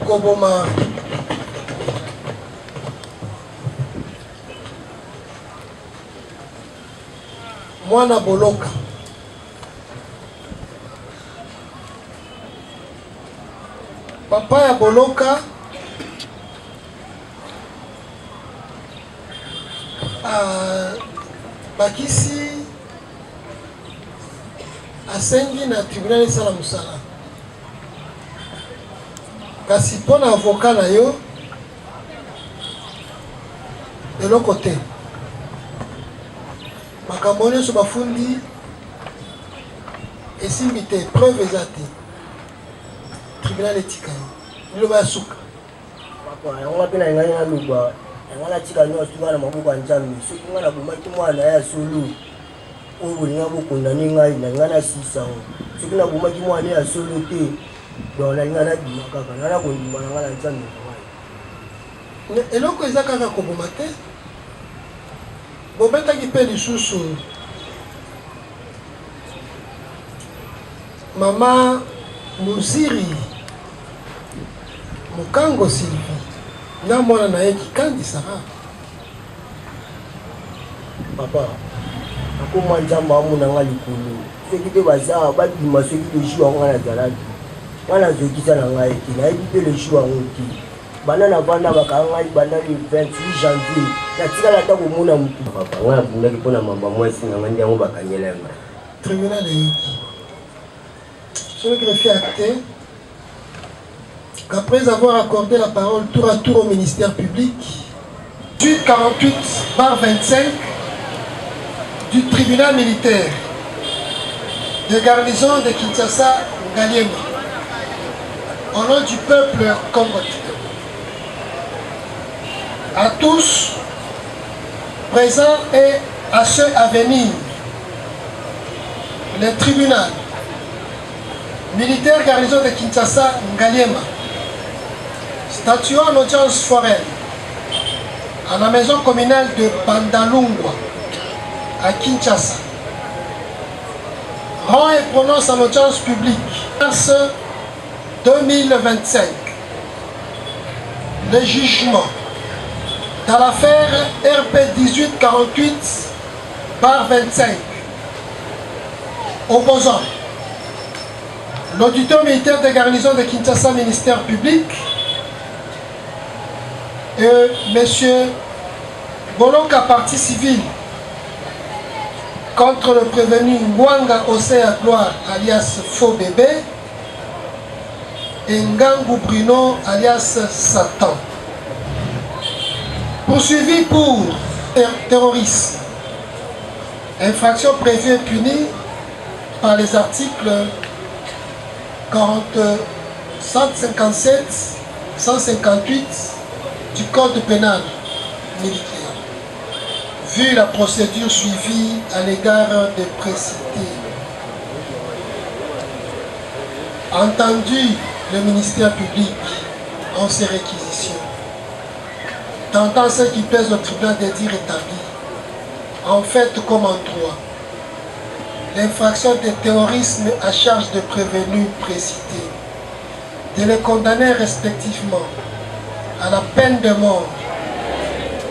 koboma mwana boloka papa ya boloka bakisi asengi na tribunal esala mosala kasi mpo na avocat na yo eloko te makambo nyonso bafundi esimbi te preuve eza te tribunal etika yo liloba ya suka yango mpe na ngai naluba yango natika nyonso nga na maboko ya nzambe soki nga nabomaki mwana ya solo oyo bolinga bokondani ngai na ngai nasisa ngo soki nabomaki mwana ya solo te donc nalinga nadima kaka nga nakondima na ngai na nzambe eloko eza kaka koboma te bobetaki mpe lisusu mama Muziri Mukango Sylvie na mwana na ye Kikandi Sara papa akoma nzambe amona nga likolo soki te baza badima soki leju yango nga nazalaki nga nazokisa na ngai te nayebi mpe leju yango te bana navanda bakanga ngai banda le 28 janvier natikala ata komona motu papa nga nabundaki mpo na mamba mwasi na ngai ndi yango bakangela ngai tribunal eyoki celui qui le fait acter qu'après avoir accordé la parole tour à tour au ministère public, 1848/25 du tribunal militaire de garnison de Kinshasa Ngaliema, au nom du peuple congolais, à tous présents et à ceux à venir, le tribunal militaire garnison de Kinshasa Ngaliema, statuant en audience foraine à la maison communale de Bandalungwa à Kinshasa, rend et prononce en audience publique mars 2025 le jugement dans l'affaire RP 1848/25 opposant l'auditeur militaire de garnison de Kinshasa, ministère public, et M. Bolonka, partie civile, contre le prévenu Ngwanga Osea Gloire, alias Faux Bébé, et Ngangu Bruno, alias Satan. Poursuivi pour terrorisme, infraction prévue et punie par les articles 157, 158 du Code pénal militaire, vu la procédure suivie à l'égard des précités. Entendu le ministère public en ses réquisitions, tentant ce qui plaise au tribunal de dire établi, en fait comme en droit, l'infraction de terrorisme à charge de prévenus précités, de les condamner respectivement à la peine de mort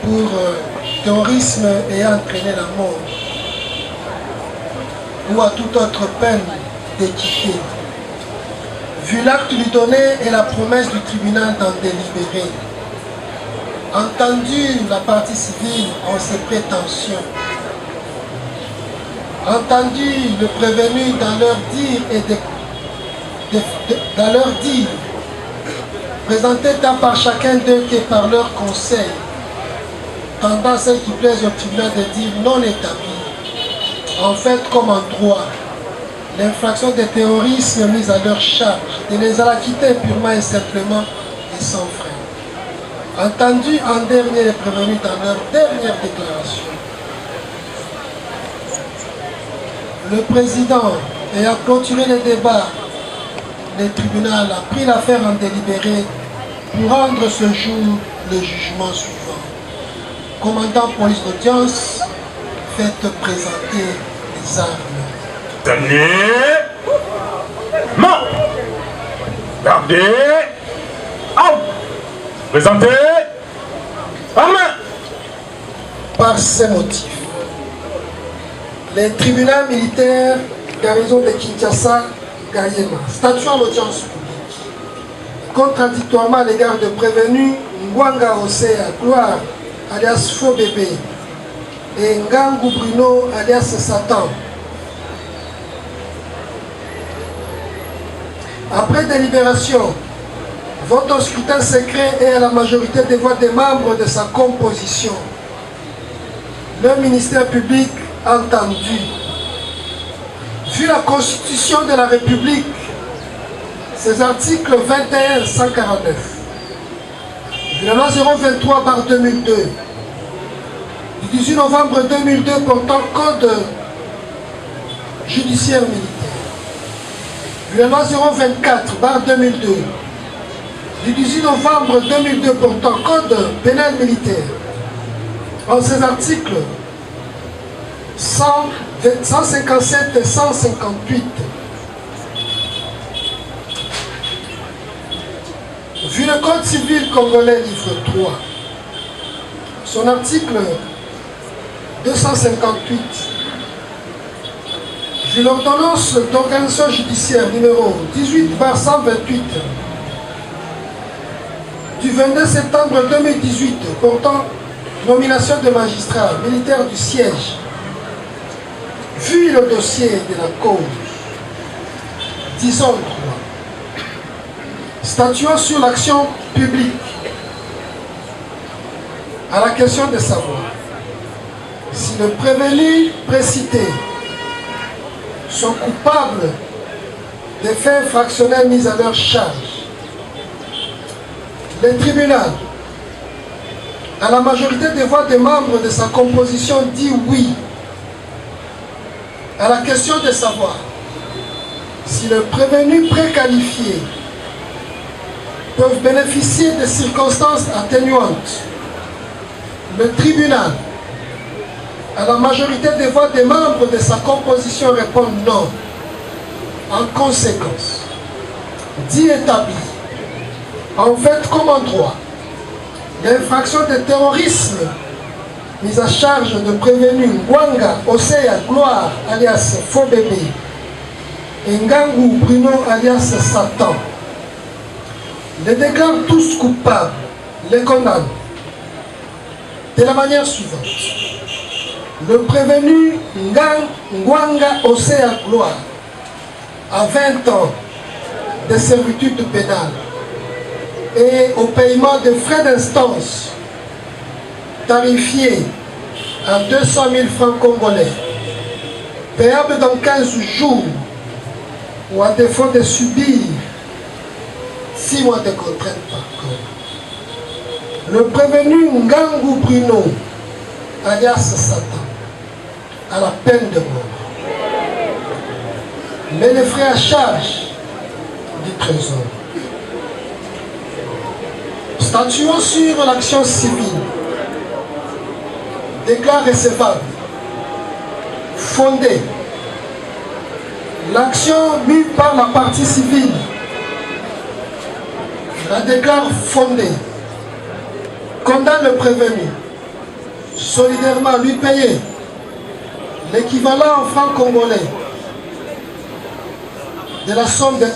pour terrorisme ayant entraîné la mort ou à toute autre peine d'équité, vu l'acte lui donné et la promesse du tribunal d'en délibérer, entendu la partie civile en ses prétentions, entendu le prévenu dans leur dire et dans leur dire, présenté tant par chacun d'eux que par leur conseil, tendant ce qui plaise au tribunal de dire non établi, en fait comme en droit, l'infraction de terrorisme mise à leur charge, de les acquitter purement et simplement et sans frais. Entendu en dernier les prévenus dans leur dernière déclaration. Le président ayant clôturé les débats, le tribunal a pris l'affaire en délibéré pour rendre ce jour le jugement suivant. Commandant police d'audience, faites présenter les armes. Tenez, main, gardez, out, présentez, armes. Par ces motifs, le tribunal militaire garnison de Kinshasa Ngaliema, statuant l'audience publique, contradictoirement à l'égard de prévenu Ngwanga Osea Gloire, alias Faux Bébé, et Ngangu Bruno alias Satan. Après délibération, vote au scrutin secret et à la majorité des voix des membres de sa composition. Le ministère public entendu. Vu la Constitution de la République, ses articles 21 et 149, la loi 023/2002, du 18 novembre 2002 portant code judiciaire militaire, la loi 024/2002, du 18 novembre 2002 portant code pénal militaire, en ces articles 157 et 158, vu le Code civil congolais livre 3, son article 258, vu l'ordonnance d'organisation judiciaire numéro 18/128 du 22 septembre 2018 portant nomination de magistrats militaires du siège, vu le dossier de la cause, disons 3, statuant sur l'action publique, à la question de savoir si le prévenu précité sont coupables des faits fractionnels mis à leur charge. Le tribunal, à la majorité des voix des membres de sa composition, dit oui à la question de savoir si le prévenu préqualifié peuvent bénéficier de circonstances atténuantes. Le tribunal, à la majorité des voix des membres de sa composition, répond non. En conséquence, dit établi, en fait comme en droit, l'infraction de terrorisme mise à charge de prévenu Ngwanga Osea Gloire alias Faux Bébé et Ngangu Bruno alias Satan, les déclarent tous coupables, les condamnent de la manière suivante. Le prévenu Ngwanga Osea Gloire a 20 ans de servitude pénale et au paiement de frais d'instance tarifiés à 200 000 francs congolais, payable dans 15 jours, ou à défaut de subir 6 mois de contrainte par corps. Le prévenu Ngangu Bruno, alias Satan, à la peine de mort. Mais les frais à charge du trésor. Statuant sur l'action civile, déclare recevable, fondée. L'action mue par la partie civile la déclare fondée. Condamne le prévenu solidairement lui payer l'équivalent en francs congolais de la somme de $1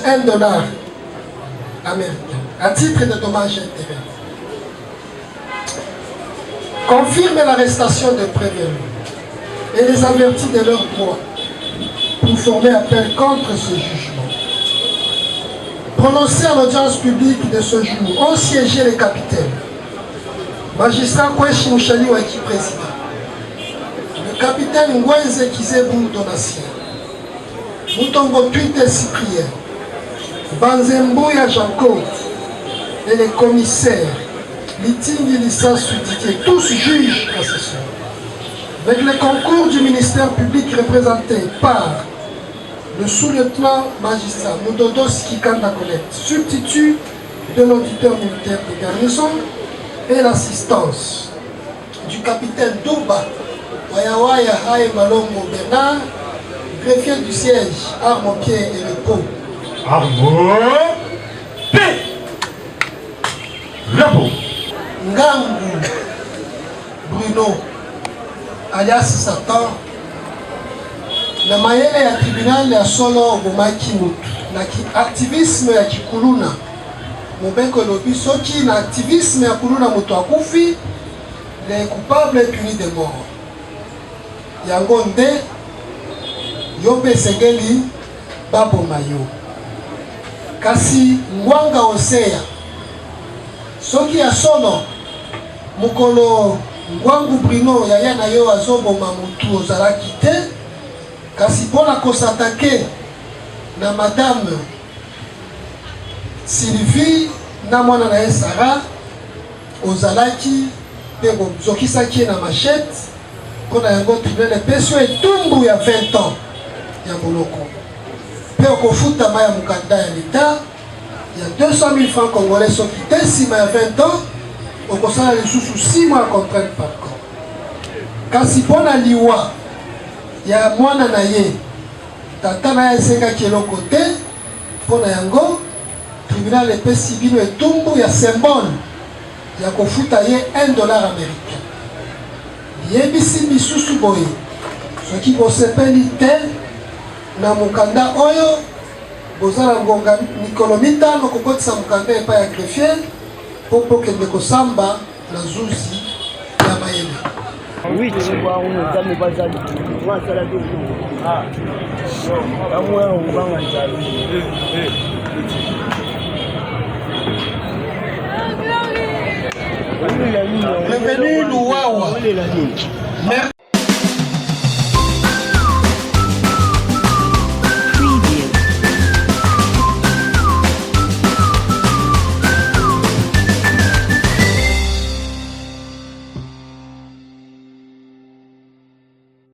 américain à titre de dommages et intérêts. Confirme l'arrestation des prévenus et les avertit de leurs droits pour former appel contre ce jugement. Prononcé à l'audience publique de ce jour, ont siégé les capitaines. Magistrat Kweshi Mouchali Waki président. Le capitaine Ngwenze Kizebu Donatien. Moutongo Twite Cyprien. Banzembouya Jean-Claude. Et les commissaires Litingi Lissa Souditier, tous juges assesseurs. Avec le concours du ministère public représenté par le sous-lieutenant magistrat Mudodos Kikanda Colette, substitut de l'auditeur militaire de garnison, et l'assistance du capitaine Douba Wayawaya Haï Malongo Bernard, greffier du siège, armes au pied et repos. Armes P. Repos. Ngangu Bruno alias Satan, na mayele ya tribunal ya solo bomaki mutu na activisme ya kikuluna mobeko lobi soki na activisme ya kuluna mutu akufi, les coupables est puni de mort. yango nde yo mpe esengeli baboma yo. Kasi ngwanga oseya soki ya solo mokolo ngwangu Bruno yaya na yo azoboma mutu ozalaki te, kasi mpona kosatake na madame Sylvie na mwana na ye Sara ozalaki mpe bozokisaki ye na machete, mpona yango tribunal epesi yo etumbu ya 20 ans ya boloko mpe okofutama ya mokanda ya leta ya 200 000 francs congolais soki te nsima ya 20 ans okosala lisusu 6 mois ya contrainte par corps. Kasi mpona liwa ya mwana na ye tata na ye esengaki eloko te, mpona yango tribunal epesi bino etumbu ya symbole ya kofuta ye $1 américain. Yebisi misusu boye soki bosepeli te na mokanda oyo bozala ngonga mikolo 5 kokotisa mokanda epai ya greffier mpo pokende kosamba na zuzi ya mayele. Revenu Louawa.